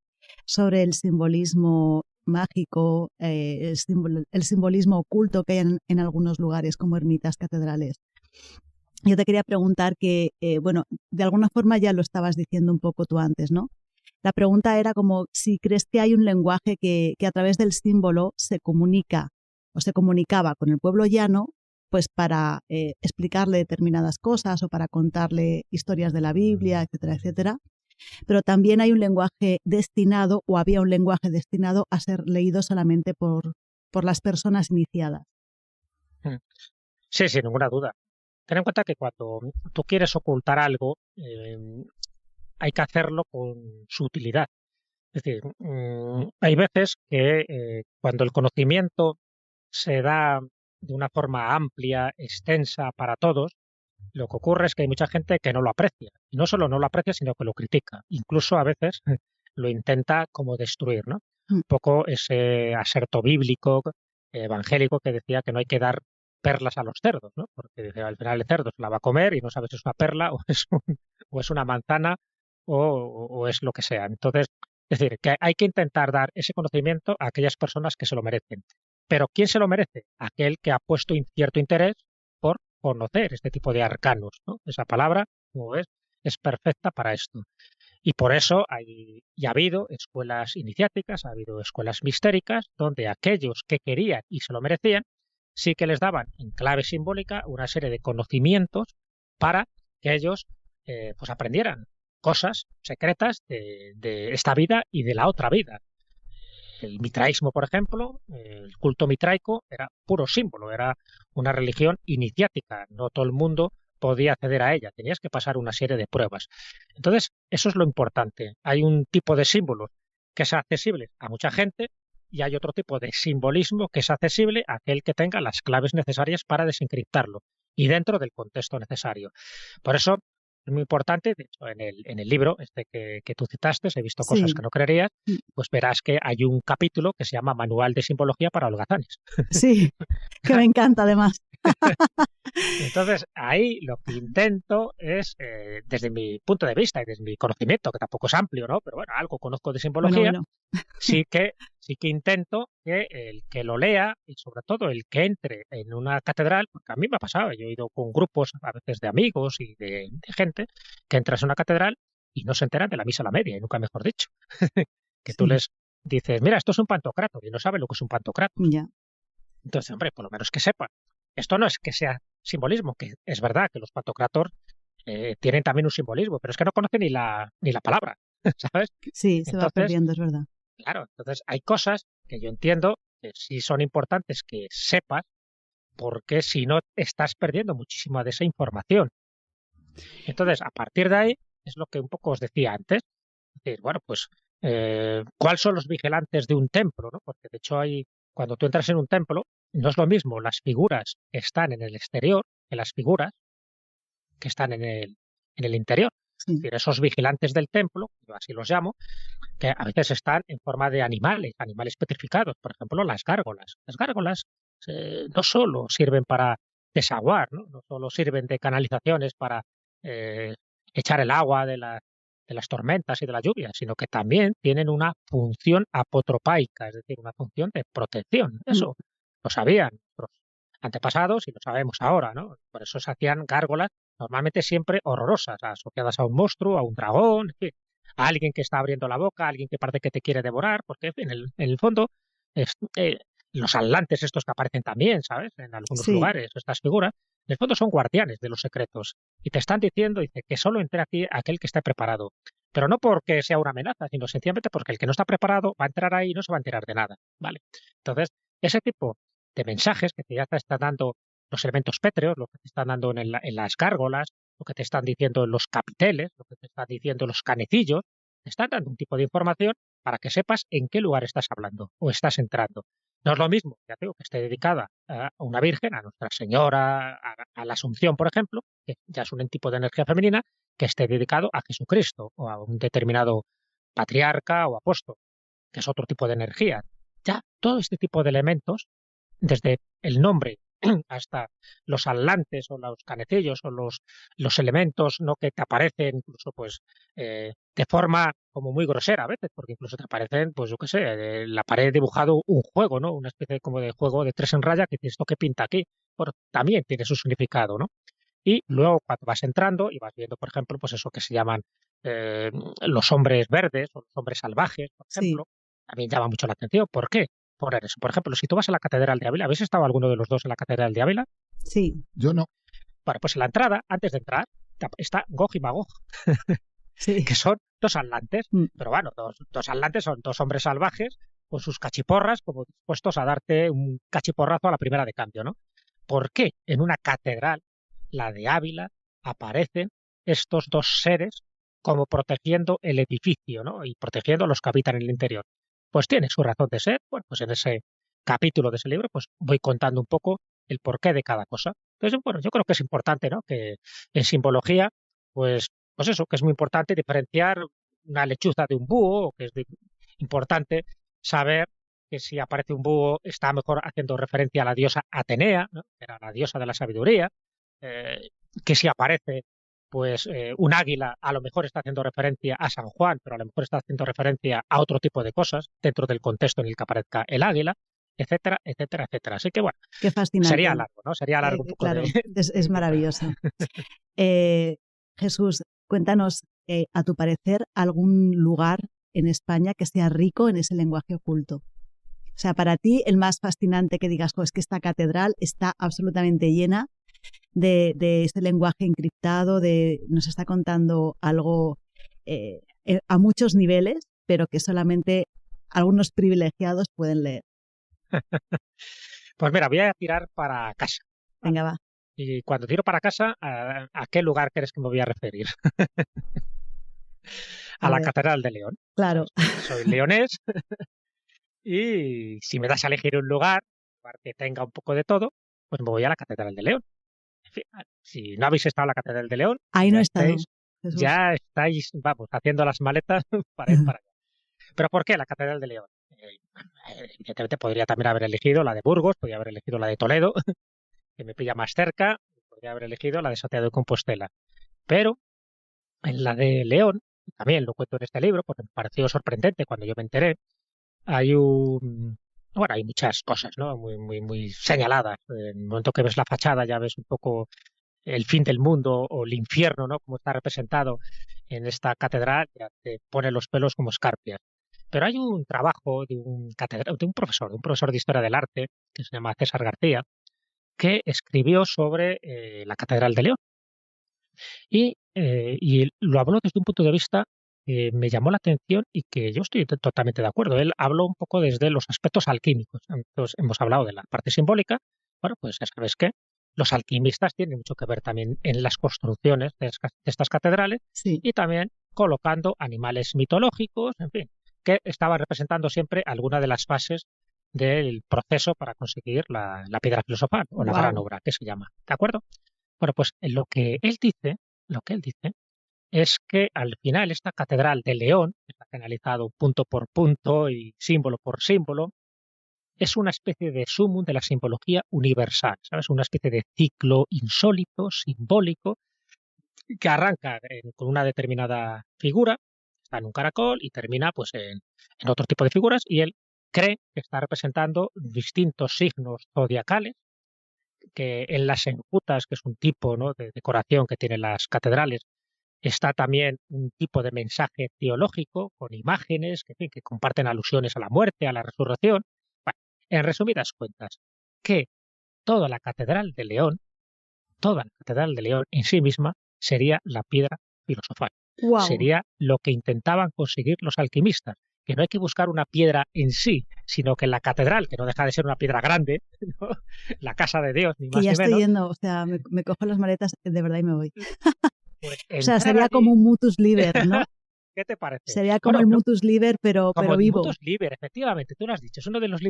sobre el simbolismo mágico, el simbolismo oculto que hay en algunos lugares como ermitas, catedrales. Yo te quería preguntar que, bueno, de alguna forma ya lo estabas diciendo un poco tú antes, ¿no? La pregunta era como si crees que hay un lenguaje que a través del símbolo se comunica o se comunicaba con el pueblo llano, pues para explicarle determinadas cosas o para contarle historias de la Biblia, etcétera, etcétera. Pero también hay un lenguaje destinado, o había un lenguaje destinado a ser leído solamente por las personas iniciadas. Sí, sin ninguna duda. Ten en cuenta que cuando tú quieres ocultar algo, hay que hacerlo con su utilidad. Es decir, hay veces que cuando el conocimiento se da de una forma amplia, extensa para todos, lo que ocurre es que hay mucha gente que no lo aprecia. Y no solo no lo aprecia, sino que lo critica. Incluso a veces lo intenta como destruir, ¿no? Un poco ese aserto bíblico, evangélico, que decía que no hay que dar perlas a los cerdos, ¿no? Porque al final el cerdo se la va a comer y no sabe si es una perla o es una manzana o es lo que sea. Entonces, es decir, que hay que intentar dar ese conocimiento a aquellas personas que se lo merecen. Pero ¿quién se lo merece? Aquel que ha puesto cierto interés por conocer este tipo de arcanos, ¿no? Esa palabra, como ves, es perfecta para esto. Y por eso ha habido escuelas iniciáticas, ha habido escuelas mistéricas, donde aquellos que querían y se lo merecían, sí que les daban en clave simbólica una serie de conocimientos para que ellos pues aprendieran cosas secretas de esta vida y de la otra vida. El mitraísmo, por ejemplo, el culto mitraico era puro símbolo, era una religión iniciática, no todo el mundo podía acceder a ella, tenías que pasar una serie de pruebas. Entonces, eso es lo importante. Hay un tipo de símbolos que es accesible a mucha gente y hay otro tipo de simbolismo que es accesible a aquel que tenga las claves necesarias para desencriptarlo y dentro del contexto necesario. Por eso, es muy importante. De hecho, en el libro este que tú citaste, he visto cosas Sí. que no creerías, pues verás que hay un capítulo que se llama Manual de Simbología para holgazanes. Sí, que me encanta además. Entonces, ahí lo que intento es, desde mi punto de vista y desde mi conocimiento, que tampoco es amplio, ¿no? Pero bueno, algo conozco de simbología, Bueno. sí que intento que el que lo lea y sobre todo el que entre en una catedral, porque a mí me ha pasado, yo he ido con grupos a veces de amigos y de gente, que entras en una catedral y no se enteran de la misa a la media, y nunca mejor dicho. Que tú Sí. les dices, mira, esto es un pantocrator, y no saben lo que es un pantocrator. Ya. Entonces, hombre, por lo menos que sepan. Esto no es que sea simbolismo, que es verdad que los pantocrator tienen también un simbolismo, pero es que no conocen ni la palabra, ¿sabes? Sí, se va Entonces, perdiendo, es verdad. claro, entonces hay cosas que yo entiendo que sí son importantes que sepas, porque si no estás perdiendo muchísima de esa información. Entonces, a partir de ahí, es lo que un poco os decía antes, decir, bueno, pues, ¿cuáles son los vigilantes de un templo? ¿No? Porque de hecho cuando tú entras en un templo, no es lo mismo las figuras que están en el exterior que las figuras que están en el interior. Sí. Es decir, esos vigilantes del templo, yo así los llamo, que a veces están en forma de animales petrificados, por ejemplo, las gárgolas. Las gárgolas no solo sirven para desaguar, no solo sirven de canalizaciones para echar el agua de las tormentas y de la lluvia, sino que también tienen una función apotropaica, es decir, una función de protección. Eso lo sabían nuestros antepasados y lo sabemos ahora, ¿no? Por eso se hacían gárgolas normalmente siempre horrorosas, asociadas a un monstruo, a un dragón, en fin, a alguien que está abriendo la boca, a alguien que parece que te quiere devorar, porque en el fondo los atlantes estos que aparecen también, ¿sabes? En algunos Sí. lugares, estas figuras, en el fondo son guardianes de los secretos y te están diciendo, dice, que solo entre aquí aquel que esté preparado. Pero no porque sea una amenaza, sino sencillamente porque el que no está preparado va a entrar ahí y no se va a enterar de nada, ¿vale? Entonces, ese tipo de mensajes que ya te están dando los elementos pétreos, lo que te están dando en las gárgolas, lo que te están diciendo en los capiteles, lo que te están diciendo en los canecillos, te están dando un tipo de información para que sepas en qué lugar estás hablando o estás entrando. No es lo mismo, ya te digo, que esté dedicada a una virgen, a Nuestra Señora, a la Asunción, por ejemplo, que ya es un tipo de energía femenina, que esté dedicado a Jesucristo o a un determinado patriarca o apóstol, que es otro tipo de energía. Ya todo este tipo de elementos, desde el nombre hasta los atlantes o los canecillos o los elementos no que te aparecen incluso pues de forma como muy grosera a veces, porque incluso te aparecen, pues yo qué sé, en la pared dibujado un juego, ¿no? Una especie como de juego de 3 en raya que dices, ¿esto qué pinta aquí? Bueno, también tiene su significado, ¿no? Y luego cuando vas entrando y vas viendo, por ejemplo, pues eso que se llaman los hombres verdes o los hombres salvajes, por ejemplo, también llama mucho la atención. ¿Por qué? Por eso. Por ejemplo, si tú vas a la Catedral de Ávila, ¿habéis estado alguno de los dos en la Catedral de Ávila? Sí. Yo no. Bueno, pues en la entrada, antes de entrar, está Gog y Magog, Sí. que son dos atlantes. Pero bueno, dos atlantes son dos hombres salvajes con sus cachiporras, como dispuestos a darte un cachiporrazo a la primera de cambio, ¿no? ¿Por qué en una catedral, la de Ávila, aparecen estos dos seres como protegiendo el edificio, ¿no? Y protegiendo a los que habitan en el interior? Pues tiene su razón de ser. Bueno, pues en ese capítulo de ese libro pues voy contando un poco el porqué de cada cosa. Entonces, bueno, yo creo que es importante, ¿no? Que en simbología, pues eso, que es muy importante diferenciar una lechuza de un búho, o que es importante saber que si aparece un búho está mejor haciendo referencia a la diosa Atenea, ¿no? Que era la diosa de la sabiduría, que si aparece pues un águila a lo mejor está haciendo referencia a San Juan, pero a lo mejor está haciendo referencia a otro tipo de cosas dentro del contexto en el que aparezca el águila, etcétera, etcétera, etcétera. Así que bueno, qué fascinante. Sería largo, ¿no? Sería largo un poco claro, de... es maravilloso. Jesús, cuéntanos, a tu parecer, algún lugar en España que sea rico en ese lenguaje oculto. O sea, para ti, el más fascinante que digas, es que esta catedral está absolutamente llena de ese lenguaje encriptado, nos está contando algo a muchos niveles, pero que solamente algunos privilegiados pueden leer. Pues mira, voy a tirar para casa. Venga, va. Y cuando tiro para casa, ¿a qué lugar crees que me voy a referir? A la Catedral de León. Claro. Soy leonés y si me das a elegir un lugar que tenga un poco de todo, pues me voy a la Catedral de León. En fin, si no habéis estado en la Catedral de León, ahí no he estado. Jesús. ya estáis, vamos, haciendo las maletas para ir para allá. ¿Pero por qué la Catedral de León? Evidentemente podría también haber elegido la de Burgos, podría haber elegido la de Toledo, que me pilla más cerca, podría haber elegido la de Santiago de Compostela. Pero en la de León, también lo cuento en este libro, porque me pareció sorprendente cuando yo me enteré, hay muchas cosas, ¿no? Muy señaladas. En el momento que ves la fachada ya ves un poco el fin del mundo o el infierno, ¿no? Como está representado en esta catedral, ya te pone los pelos como escarpias. Pero hay un trabajo de un profesor de historia del arte, que se llama César García, que escribió sobre la Catedral de León. Y él lo habló desde un punto de vista que me llamó la atención y que yo estoy totalmente de acuerdo. Él habló un poco desde los aspectos alquímicos. Entonces, hemos hablado de la parte simbólica. Bueno, pues ya sabes que los alquimistas tienen mucho que ver también en las construcciones de estas catedrales Sí. y también colocando animales mitológicos, en fin, que estaban representando siempre alguna de las fases del proceso para conseguir la piedra filosofal o la gran Guau. obra, que se llama. ¿De acuerdo? Bueno, pues lo que él dice es que al final esta catedral de León, que está analizado punto por punto y símbolo por símbolo, es una especie de sumum de la simbología universal, ¿sabes? Una especie de ciclo insólito, simbólico, que arranca con una determinada figura, está en un caracol y termina pues en otro tipo de figuras, y él cree que está representando distintos signos zodiacales, que en las enjutas, que es un tipo, ¿no?, de decoración que tienen las catedrales, está también un tipo de mensaje teológico con imágenes que, en fin, que comparten alusiones a la muerte, a la resurrección. Bueno, en resumidas cuentas, que toda la Catedral de León, toda la Catedral de León en sí misma sería la piedra filosofal. Wow. Sería lo que intentaban conseguir los alquimistas, que no hay que buscar una piedra en sí, sino que la catedral, que no deja de ser una piedra grande, ¿no?, la casa de Dios, ni Que más ya ni estoy menos, yendo, o sea, me cojo las maletas de verdad y me voy. pues O sea, entrar sería allí, como un mutus liber, ¿no? ¿qué te parece? Sería como Bueno, el no, mutus liber, pero como el vivo. Mutus Liber, efectivamente, tú lo has dicho, es uno de los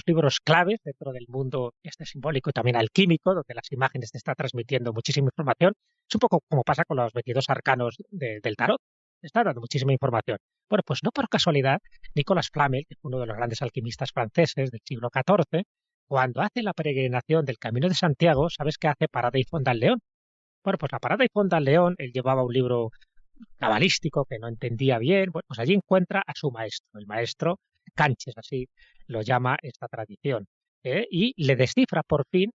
libros claves dentro del mundo este simbólico y también alquímico, donde las imágenes te están transmitiendo muchísima información. Es un poco como pasa con los 22 arcanos del tarot, te está dando muchísima información. Bueno, pues no por casualidad, Nicolas Flamel, que fue uno de los grandes alquimistas franceses del siglo XIV, cuando hace la peregrinación del Camino de Santiago, ¿sabes qué hace? Parada y fonda al León. Bueno, pues la parada y fonda al León, él llevaba un libro cabalístico que no entendía bien. Bueno, pues allí encuentra a su maestro, el maestro Canches, así lo llama esta tradición, y le descifra por fin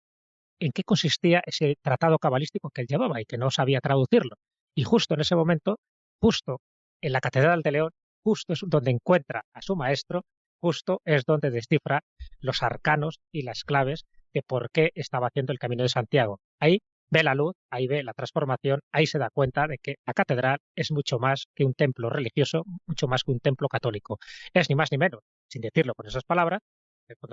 en qué consistía ese tratado cabalístico que él llevaba y que no sabía traducirlo. Y justo en ese momento, justo en la Catedral de León, justo es donde encuentra a su maestro, justo es donde descifra los arcanos y las claves de por qué estaba haciendo el Camino de Santiago. Ahí ve la luz, ahí ve la transformación, ahí se da cuenta de que la catedral es mucho más que un templo religioso, mucho más que un templo católico. Es ni más ni menos, sin decirlo con esas palabras,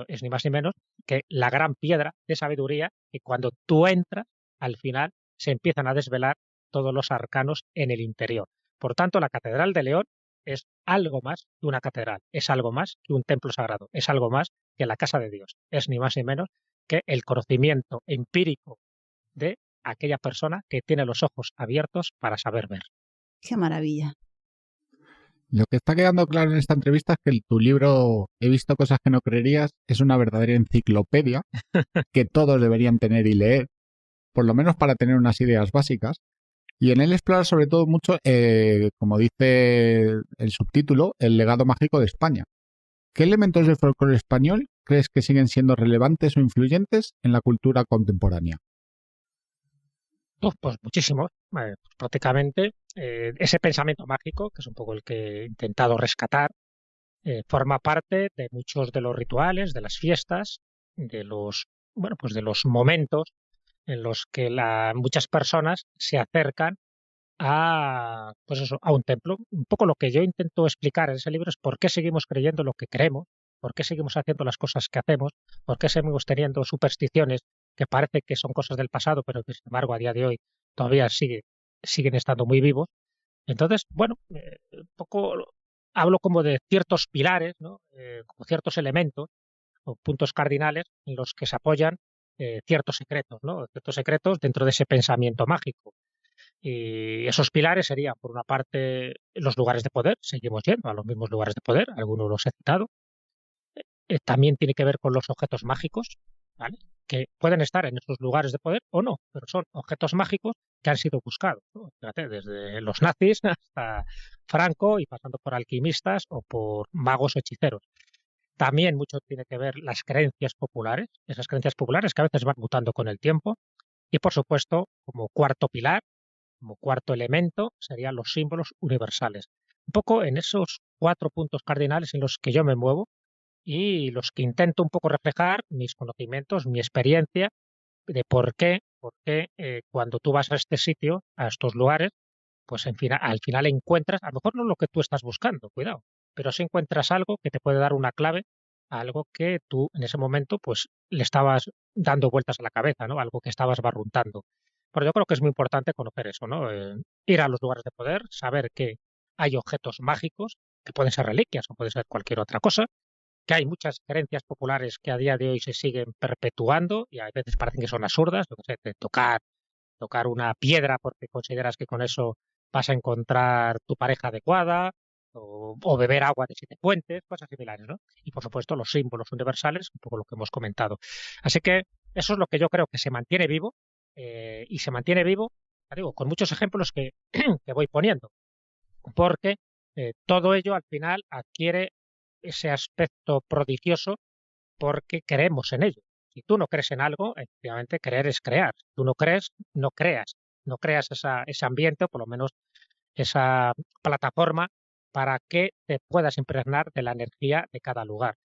es ni más ni menos que la gran piedra de sabiduría que cuando tú entras, al final se empiezan a desvelar todos los arcanos en el interior. Por tanto, la Catedral de León es algo más que una catedral, es algo más que un templo sagrado, es algo más que la casa de Dios, es ni más ni menos que el conocimiento empírico de aquella persona que tiene los ojos abiertos para saber ver. Qué maravilla. Lo que está quedando claro en esta entrevista es que tu libro He visto cosas que no creerías es una verdadera enciclopedia que todos deberían tener y leer, por lo menos para tener unas ideas básicas. Y en él explora sobre todo mucho, como dice el subtítulo, el legado mágico de España. ¿Qué elementos del folclore español crees que siguen siendo relevantes o influyentes en la cultura contemporánea? Pues muchísimos. Pues prácticamente ese pensamiento mágico, que es un poco el que he intentado rescatar, forma parte de muchos de los rituales, de las fiestas, de los momentos en los que muchas personas se acercan a un templo. Un poco lo que yo intento explicar en ese libro es por qué seguimos creyendo lo que creemos, por qué seguimos haciendo las cosas que hacemos, por qué seguimos teniendo supersticiones que parece que son cosas del pasado, pero que sin embargo a día de hoy todavía siguen estando muy vivos. Entonces, un poco hablo como de ciertos pilares, ¿no? Como ciertos elementos o puntos cardinales en los que se apoyan ciertos secretos, ¿no? Ciertos secretos dentro de ese pensamiento mágico. Y esos pilares serían, por una parte, los lugares de poder. Seguimos yendo a los mismos lugares de poder, algunos los he citado. También tiene que ver con los objetos mágicos, ¿vale? Que pueden estar en esos lugares de poder o no, pero son objetos mágicos que han sido buscados, ¿no? Fíjate, desde los nazis hasta Franco y pasando por alquimistas o por magos o hechiceros. También mucho tiene que ver las creencias populares, esas creencias populares que a veces van mutando con el tiempo. Y, por supuesto, como cuarto pilar, como cuarto elemento, serían los símbolos universales. Un poco en esos 4 puntos cardinales en los que yo me muevo y los que intento un poco reflejar mis conocimientos, mi experiencia de por qué cuando tú vas a este sitio, a estos lugares, pues al final encuentras, a lo mejor no lo que tú estás buscando, cuidado, pero sí encuentras algo que te puede dar una clave a algo que tú en ese momento pues le estabas dando vueltas a la cabeza, ¿no? Algo que estabas barruntando. Pero yo creo que es muy importante conocer eso, ¿no? Ir a los lugares de poder, saber que hay objetos mágicos, que pueden ser reliquias o puede ser cualquier otra cosa, que hay muchas creencias populares que a día de hoy se siguen perpetuando y a veces parecen que son absurdas, lo que sé, de tocar una piedra porque consideras que con eso vas a encontrar tu pareja adecuada o beber agua de 7 fuentes, cosas similares, ¿no? Y por supuesto los símbolos universales, un poco lo que hemos comentado. Así que eso es lo que yo creo que se mantiene vivo y se mantiene vivo, ya digo, con muchos ejemplos que, que voy poniendo, porque todo ello al final adquiere ese aspecto prodigioso porque creemos en ello. Si tú no crees en algo, efectivamente creer es crear. Si tú no crees, no creas. No creas ese ambiente o por lo menos esa plataforma para que te puedas impregnar de la energía de cada lugar.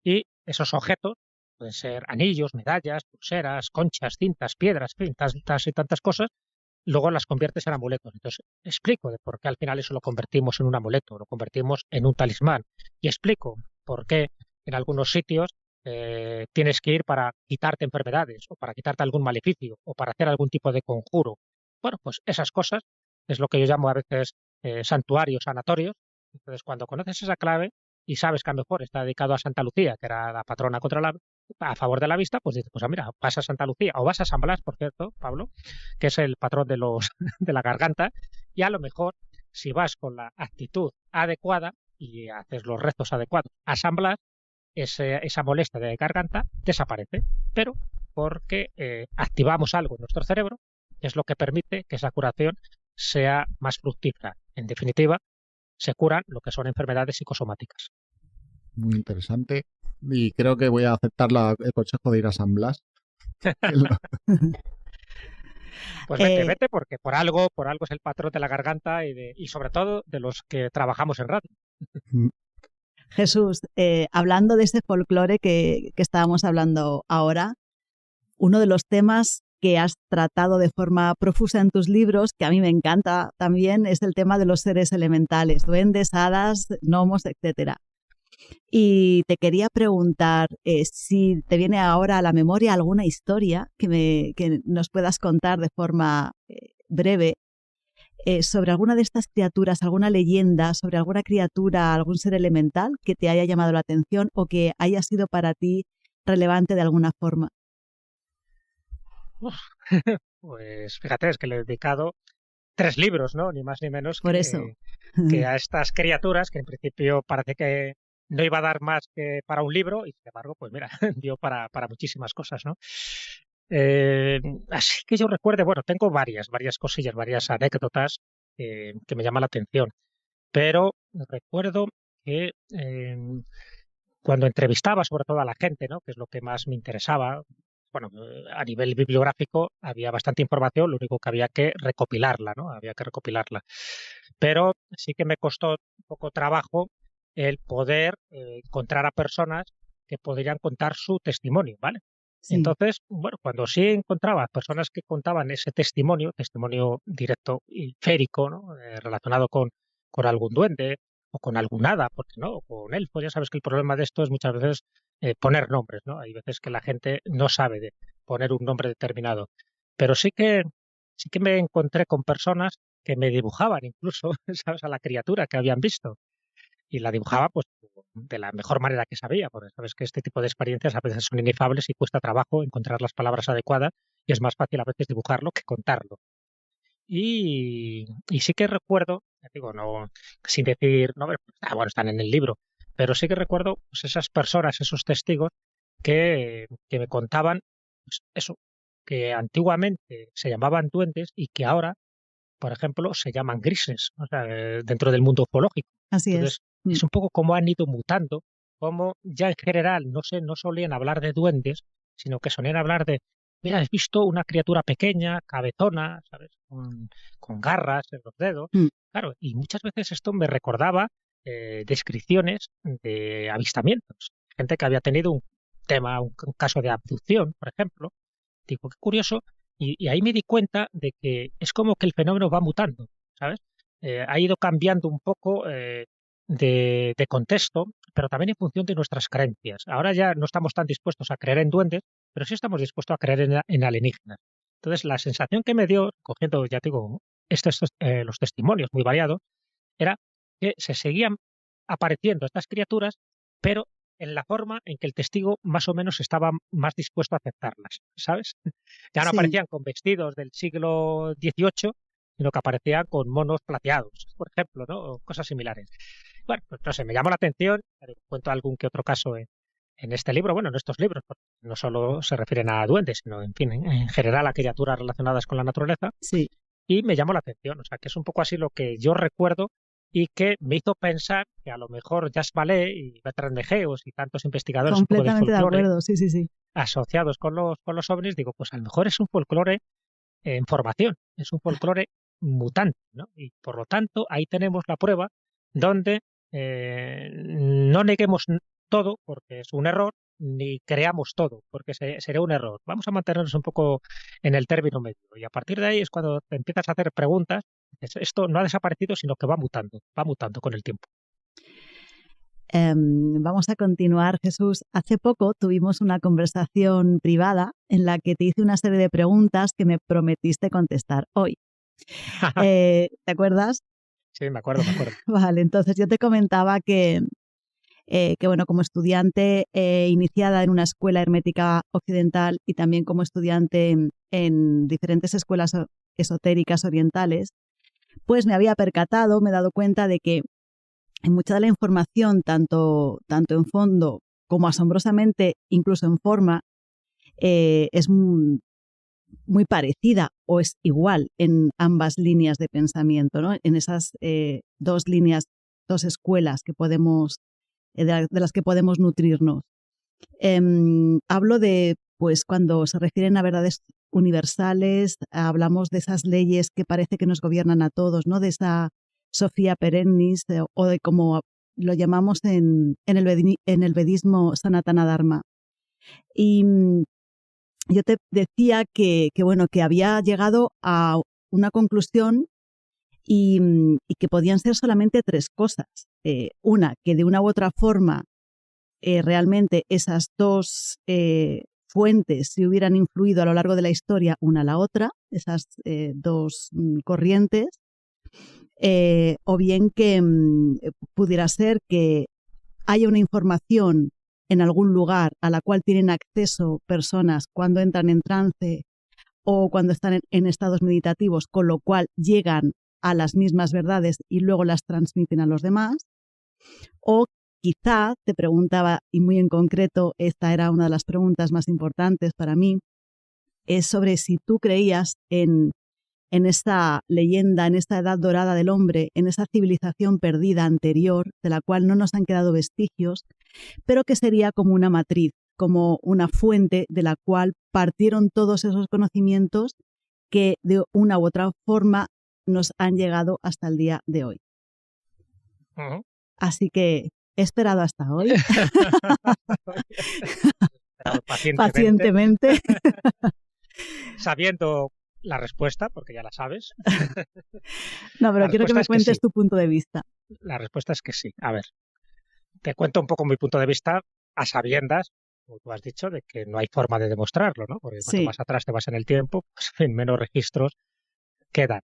Y esos objetos pueden ser anillos, medallas, pulseras, conchas, cintas, piedras, en fin, tantas y tantas cosas, luego las conviertes en amuletos. Entonces, explico de por qué al final eso lo convertimos en un amuleto, lo convertimos en un talismán. Y explico por qué en algunos sitios tienes que ir para quitarte enfermedades o para quitarte algún maleficio o para hacer algún tipo de conjuro. Bueno, pues esas cosas es lo que yo llamo a veces santuarios, sanatorios. Entonces, cuando conoces esa clave y sabes que a lo mejor está dedicado a Santa Lucía, que era la patrona a favor de la vista, pues dices, pues mira, vas a Santa Lucía o vas a San Blas, por cierto, Pablo, que es el patrón de de la garganta, y a lo mejor si vas con la actitud adecuada y haces los rezos adecuados a San Blas, esa molestia de garganta desaparece, pero porque activamos algo en nuestro cerebro, que es lo que permite que esa curación sea más fructífera. En definitiva, se curan lo que son enfermedades psicosomáticas. Muy interesante. Y creo que voy a aceptar el consejo de ir a San Blas. Pues vete, porque por algo es el patrón de la garganta y sobre todo de los que trabajamos en radio. Jesús, hablando de ese folclore que estábamos hablando ahora, uno de los temas que has tratado de forma profusa en tus libros, que a mí me encanta también, es el tema de los seres elementales, duendes, hadas, gnomos, etcétera. Y te quería preguntar si te viene ahora a la memoria alguna historia que nos puedas contar de forma breve sobre alguna de estas criaturas, alguna leyenda sobre alguna criatura, algún ser elemental que te haya llamado la atención o que haya sido para ti relevante de alguna forma. Pues fíjate, es que le he dedicado 3 libros, ¿no? Ni más ni menos Por eso. que a estas criaturas que en principio parece que no iba a dar más que para un libro y sin embargo, pues mira, dio para muchísimas cosas, ¿no? Así que yo recuerde, bueno, tengo varias cosillas, varias anécdotas que me llaman la atención, pero recuerdo que cuando entrevistaba sobre todo a la gente, ¿no? Que es lo que más me interesaba, bueno, a nivel bibliográfico había bastante información, lo único que había que recopilarla, ¿no? Había que recopilarla. Pero sí que me costó un poco trabajo el poder encontrar a personas que podrían contar su testimonio, ¿vale? Sí. Entonces, bueno, cuando sí encontraba personas que contaban ese testimonio directo y férico, ¿no? Relacionado con algún duende o con algún hada, porque no, o con elfos, ya sabes que el problema de esto es muchas veces poner nombres, ¿no? Hay veces que la gente no sabe de poner un nombre determinado, pero sí que me encontré con personas que me dibujaban incluso, ¿sabes? A la criatura que habían visto. Y la dibujaba pues de la mejor manera que sabía, porque sabes que este tipo de experiencias a veces son inefables y cuesta trabajo encontrar las palabras adecuadas y es más fácil a veces dibujarlo que contarlo. y sí que recuerdo, ya digo, no, sin decir, no, bueno, están en el libro, pero sí que recuerdo pues, esas personas, esos testigos que me contaban pues, eso, que antiguamente se llamaban duendes y que ahora, por ejemplo, se llaman grises, o sea, dentro del mundo ufológico. Así es. Entonces, es un poco como han ido mutando, como ya en general no solían hablar de duendes, sino que solían hablar de, mira, has visto una criatura pequeña, cabezona, ¿sabes? Con garras en los dedos. Mm. Claro, y muchas veces esto me recordaba descripciones de avistamientos. Gente que había tenido un caso de abducción, por ejemplo. Digo, qué curioso. Y ahí me di cuenta de que es como que el fenómeno va mutando, ¿sabes? Ha ido cambiando un poco de contexto, pero también en función de nuestras creencias. Ahora ya no estamos tan dispuestos a creer en duendes, pero sí estamos dispuestos a creer en alienígenas. Entonces, la sensación que me dio, cogiendo, ya te digo, los testimonios muy variados, era que se seguían apareciendo estas criaturas, pero en la forma en que el testigo más o menos estaba más dispuesto a aceptarlas, ¿sabes? Ya no Sí. aparecían con vestidos del siglo XVIII, sino que aparecían con monos plateados, por ejemplo, ¿no? O cosas similares. Bueno, pues no sé, me llamó la atención, cuento algún que otro caso en este libro, bueno, en estos libros, porque no solo se refieren a duendes, sino, en fin, en general a criaturas relacionadas con la naturaleza, Sí. y me llamó la atención, o sea, que es un poco así lo que yo recuerdo y que me hizo pensar que a lo mejor Jacques Vallée y Bertrand de Geus y tantos investigadores un poco de Completamente de folclore acuerdo, sí, sí, sí. asociados con los ovnis, digo, pues a lo mejor es un folclore en formación, es un folclore mutante, ¿no? Y por lo tanto, ahí tenemos la prueba donde no neguemos todo porque es un error, ni creamos todo porque sería un error. Vamos a mantenernos un poco en el término medio. Y a partir de ahí es cuando te empiezas a hacer preguntas. Esto no ha desaparecido, sino que va mutando con el tiempo. Vamos a continuar, Jesús. Hace poco tuvimos una conversación privada en la que te hice una serie de preguntas que me prometiste contestar hoy. ¿Te acuerdas? Sí, me acuerdo. Vale, entonces yo te comentaba que bueno, como estudiante iniciada en una escuela hermética occidental y también como estudiante en diferentes escuelas esotéricas orientales, pues me había percatado, me he dado cuenta de que mucha de la información, tanto en fondo como asombrosamente incluso en forma, es muy parecida o es igual en ambas líneas de pensamiento, ¿no? En esas dos líneas, dos escuelas que podemos, de las que podemos nutrirnos. Hablo de, pues, cuando se refieren a verdades universales, hablamos de esas leyes que parece que nos gobiernan a todos, ¿no? De esa Sofía Perennis, o de como lo llamamos en el vedismo Sanatana Dharma. Y yo te decía que bueno, que había llegado a una conclusión y que podían ser solamente tres cosas. Una, que de una u otra forma realmente esas dos fuentes se hubieran influido a lo largo de la historia una a la otra, esas dos corrientes, o bien que pudiera ser que haya una información en algún lugar a la cual tienen acceso personas cuando entran en trance o cuando están en estados meditativos, con lo cual llegan a las mismas verdades y luego las transmiten a los demás. O quizá, te preguntaba, y muy en concreto, esta era una de las preguntas más importantes para mí, es sobre si tú creías en esta leyenda, en esta edad dorada del hombre, en esa civilización perdida anterior, de la cual no nos han quedado vestigios, pero que sería como una matriz, como una fuente de la cual partieron todos esos conocimientos que de una u otra forma nos han llegado hasta el día de hoy. Uh-huh. Así que he esperado hasta hoy. Pacientemente. Sabiendo la respuesta, porque ya la sabes. No, pero quiero que me cuentes tu punto de vista. La respuesta es que sí. A ver, te cuento un poco mi punto de vista a sabiendas, como tú has dicho, de que no hay forma de demostrarlo, ¿no? Porque cuanto más atrás te vas en el tiempo, pues en menos registros quedan.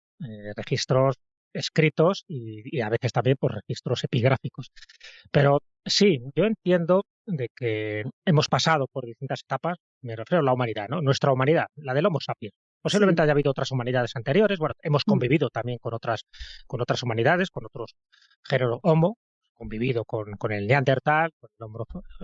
Registros escritos y a veces también por registros epigráficos. Pero sí, yo entiendo de que hemos pasado por distintas etapas, me refiero a la humanidad, ¿no? Nuestra humanidad, la del Homo sapiens, Posiblemente Sí. haya habido otras humanidades anteriores. Bueno, hemos convivido también con otras humanidades, con otros género Homo, convivido con el Neandertal, con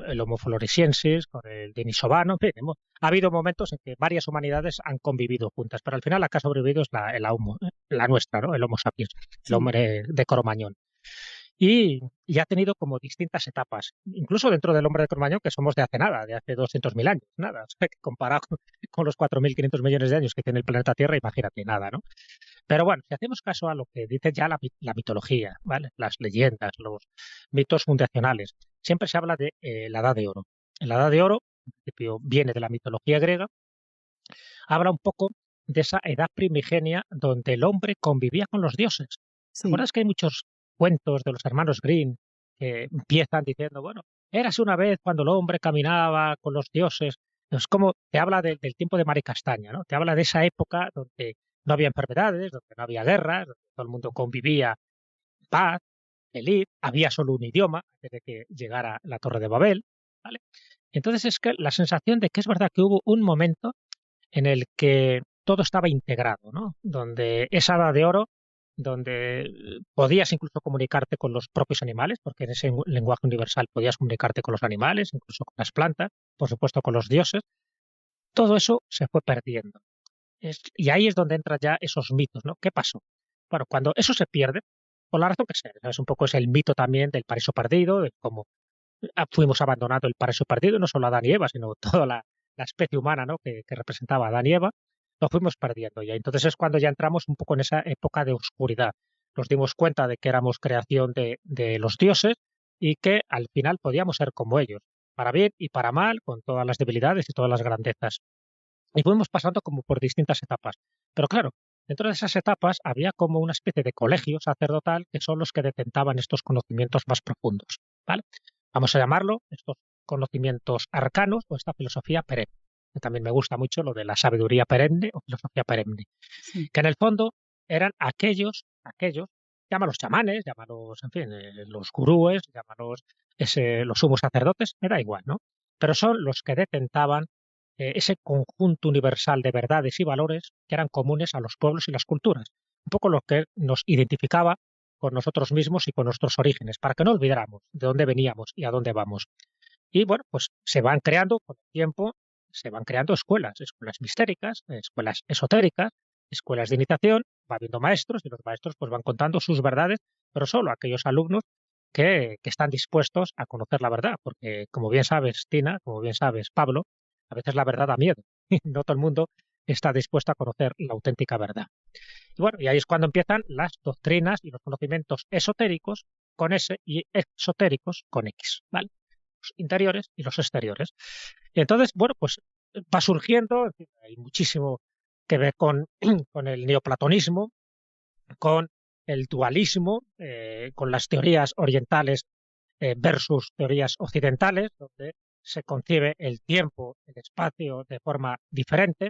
el Homo floresiensis, con el denisovano, en fin, ha habido momentos en que varias humanidades han convivido juntas, pero al final la que ha sobrevivido es la nuestra, ¿no? El Homo sapiens, el Sí. hombre de Cro-Magnon. Y ha tenido como distintas etapas, incluso dentro del hombre de Cro-Magnon, que somos de hace nada, de hace 200.000 años, nada, o sea, que comparado con los 4.500 millones de años que tiene el planeta Tierra, imagínate, nada, ¿no? Pero bueno, si hacemos caso a lo que dice ya la mitología, ¿vale? Las leyendas, los mitos fundacionales, siempre se habla de la Edad de Oro. La Edad de Oro, en principio, viene de la mitología griega, habla un poco de esa edad primigenia donde el hombre convivía con los dioses. ¿Te Sí. acuerdas que hay muchos cuentos de los hermanos Grimm que empiezan diciendo, bueno, érase una vez cuando el hombre caminaba con los dioses? Es como te habla del tiempo de Mari Castaña, ¿no? Te habla de esa época donde no había enfermedades, donde no había guerras, donde todo el mundo convivía en paz, feliz, había solo un idioma antes de que llegara la Torre de Babel, ¿vale? Entonces es que la sensación de que es verdad que hubo un momento en el que todo estaba integrado, ¿no? Donde esa edad de oro, donde podías incluso comunicarte con los propios animales, porque en ese lenguaje universal podías comunicarte con los animales, incluso con las plantas, por supuesto con los dioses, todo eso se fue perdiendo. Y ahí es donde entran ya esos mitos, ¿no? ¿Qué pasó? Bueno, cuando eso se pierde, por la razón que sea, es un poco es el mito también del paraíso perdido, de cómo fuimos abandonando el paraíso perdido, no solo Adán y Eva, sino toda la especie humana, ¿no? que representaba a Adán y Eva, lo fuimos perdiendo ya. Entonces es cuando ya entramos un poco en esa época de oscuridad. Nos dimos cuenta de que éramos creación de los dioses y que al final podíamos ser como ellos, para bien y para mal, con todas las debilidades y todas las grandezas. Y fuimos pasando como por distintas etapas. Pero claro, dentro de esas etapas había como una especie de colegio sacerdotal que son los que detentaban estos conocimientos más profundos, ¿vale? Vamos a llamarlo estos conocimientos arcanos o esta filosofía perenne. Que también me gusta mucho lo de la sabiduría perenne o filosofía perenne. Sí. Que en el fondo eran aquellos, llámalos chamanes, llámalos, en fin, los gurúes, llámalos los sumos sacerdotes, me da igual, ¿no? Pero son los que detentaban ese conjunto universal de verdades y valores que eran comunes a los pueblos y las culturas. Un poco lo que nos identificaba con nosotros mismos y con nuestros orígenes, para que no olvidáramos de dónde veníamos y a dónde vamos. Y bueno, pues se van creando con el tiempo, se van creando escuelas mistéricas, escuelas esotéricas, escuelas de iniciación, va habiendo maestros y los maestros pues van contando sus verdades, pero solo a aquellos alumnos que están dispuestos a conocer la verdad, porque como bien sabes, Tina, como bien sabes, Pablo, a veces la verdad da miedo. No todo el mundo está dispuesto a conocer la auténtica verdad. Y bueno, y ahí es cuando empiezan las doctrinas y los conocimientos esotéricos con S y exotéricos con X, ¿vale? Los interiores y los exteriores. Y entonces, bueno, pues va surgiendo, en fin, hay muchísimo que ver con el neoplatonismo, con el dualismo, con las teorías orientales versus teorías occidentales, donde se concibe el tiempo, el espacio de forma diferente,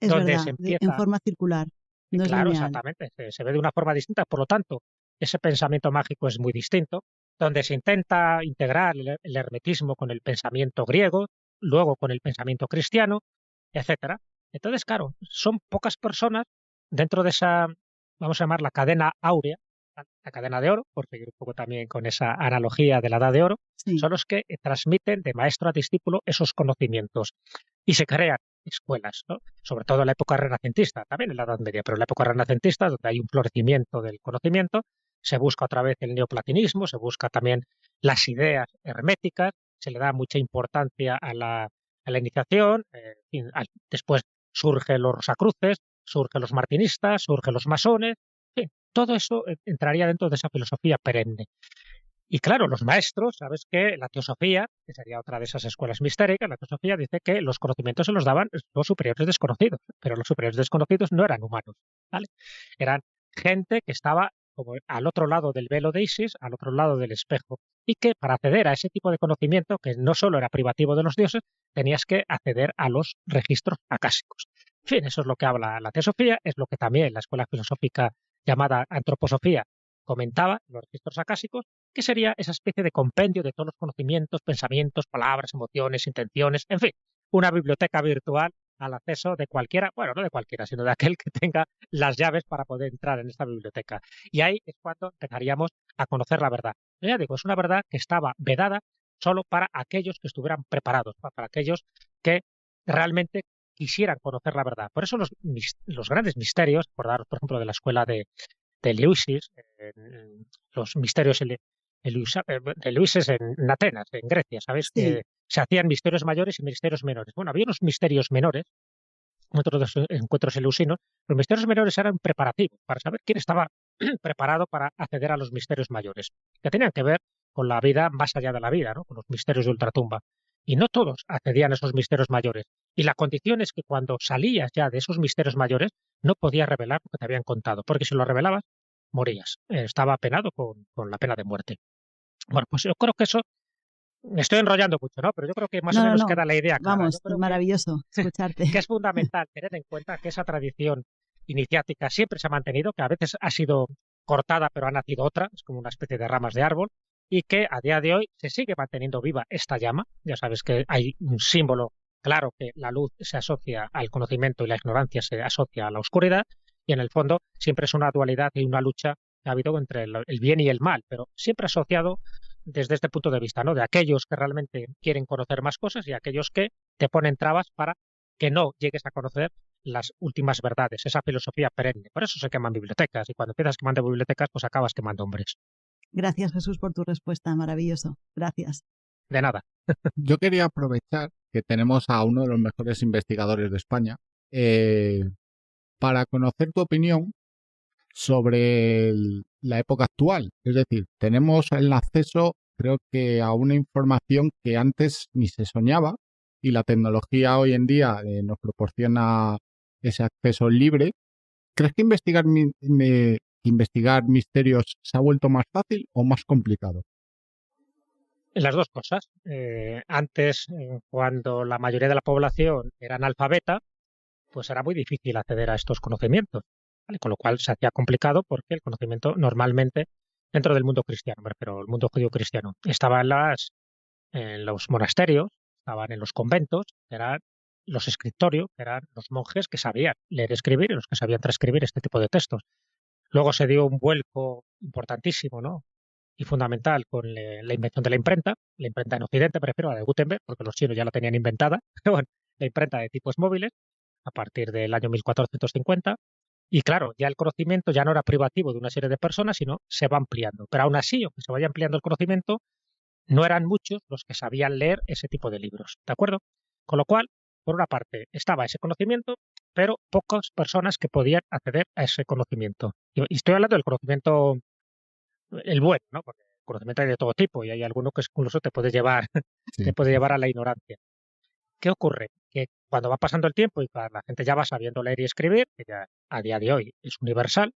Es donde se verdad, en empieza, forma circular, no es claro, lineal. exactamente, se ve de una forma distinta, por lo tanto, ese pensamiento mágico es muy distinto, donde se intenta integrar el hermetismo con el pensamiento griego, luego con el pensamiento cristiano, etcétera. Entonces, claro, son pocas personas dentro de esa, vamos a llamar la cadena áurea, la cadena de oro, por seguir un poco también con esa analogía de la edad de oro, Sí. son los que transmiten de maestro a discípulo esos conocimientos y se crean escuelas, ¿no? Sobre todo en la época renacentista, también en la Edad Media, pero en la época renacentista, donde hay un florecimiento del conocimiento, se busca otra vez el neoplatinismo, se busca también las ideas herméticas, se le da mucha importancia a la iniciación, después surgen los rosacruces, surgen los martinistas, surgen los masones, en fin, todo eso entraría dentro de esa filosofía perenne. Y claro, los maestros, sabes que la teosofía, que sería otra de esas escuelas mistéricas, la teosofía dice que los conocimientos se los daban los superiores desconocidos, pero los superiores desconocidos no eran humanos, ¿vale? Eran gente que estaba como al otro lado del velo de Isis, al otro lado del espejo, y que para acceder a ese tipo de conocimiento, que no solo era privativo de los dioses, tenías que acceder a los registros acásicos. En fin, eso es lo que habla la teosofía, es lo que también la escuela filosófica llamada antroposofía comentaba, los registros acásicos, que sería esa especie de compendio de todos los conocimientos, pensamientos, palabras, emociones, intenciones, en fin, una biblioteca virtual al acceso de cualquiera, bueno, no de cualquiera, sino de aquel que tenga las llaves para poder entrar en esta biblioteca. Y ahí es cuando empezaríamos a conocer la verdad. Ya digo, es una verdad que estaba vedada solo para aquellos que estuvieran preparados, para aquellos que realmente quisieran conocer la verdad. Por eso los grandes misterios, acordaros, por ejemplo, de la escuela de Eleusis, los misterios de Eleusis en Atenas, en Grecia, ¿sabéis? Sí. Que se hacían misterios mayores y misterios menores. Bueno, había unos misterios menores, otros de esos encuentros eleusinos. Los misterios menores eran preparativos para saber quién estaba preparado para acceder a los misterios mayores, que tenían que ver con la vida más allá de la vida, ¿no? Con los misterios de ultratumba. Y no todos accedían a esos misterios mayores. Y la condición es que cuando salías ya de esos misterios mayores, no podías revelar lo que te habían contado, porque si lo revelabas, morías. Estaba penado con la pena de muerte. Bueno, pues yo creo que eso, me estoy enrollando mucho, ¿no? Pero yo creo que más o menos queda la idea clara. Vamos, Yo creo maravilloso escucharte. que es fundamental tener en cuenta que esa tradición iniciática siempre se ha mantenido, que a veces ha sido cortada, pero ha nacido otra, es como una especie de ramas de árbol, y que a día de hoy se sigue manteniendo viva esta llama. Ya sabes que hay un símbolo claro que la luz se asocia al conocimiento y la ignorancia se asocia a la oscuridad, y en el fondo siempre es una dualidad y una lucha que ha habido entre el bien y el mal, pero siempre asociado desde este punto de vista, ¿no? De aquellos que realmente quieren conocer más cosas y aquellos que te ponen trabas para que no llegues a conocer las últimas verdades, esa filosofía perenne. Por eso se queman bibliotecas, y cuando empiezas quemando bibliotecas, pues acabas quemando hombres. Gracias, Jesús, por tu respuesta. Maravilloso. Gracias. De nada. Yo quería aprovechar que tenemos a uno de los mejores investigadores de España para conocer tu opinión sobre la época actual. Es decir, tenemos el acceso, creo que, a una información que antes ni se soñaba, y la tecnología hoy en día nos proporciona ese acceso libre. ¿Crees que investigar misterios se ha vuelto más fácil o más complicado? Las dos cosas. Antes, cuando la mayoría de la población era analfabeta, pues era muy difícil acceder a estos conocimientos, ¿vale? Con lo cual se hacía complicado porque el conocimiento normalmente, dentro del mundo cristiano, pero el mundo judío-cristiano, estaba en los monasterios, estaban en los conventos, eran los escritorios, que eran los monjes que sabían leer y escribir y los que sabían transcribir este tipo de textos. Luego se dio un vuelco importantísimo, ¿no? Y fundamental con la invención de la imprenta en Occidente, prefiero la de Gutenberg, porque los chinos ya la tenían inventada, bueno, la imprenta de tipos móviles, a partir del año 1450, y claro, ya el conocimiento ya no era privativo de una serie de personas, sino se va ampliando. Pero aún así, aunque se vaya ampliando el conocimiento, no eran muchos los que sabían leer ese tipo de libros, ¿de acuerdo? Con lo cual, por una parte, estaba ese conocimiento, pero pocas personas que podían acceder a ese conocimiento. Y estoy hablando del conocimiento, el bueno, ¿no? Porque el conocimiento hay de todo tipo y hay alguno que incluso te puede llevar, Sí. te puede llevar a la ignorancia. ¿Qué ocurre? Que cuando va pasando el tiempo y la gente ya va sabiendo leer y escribir, que ya a día de hoy es universal,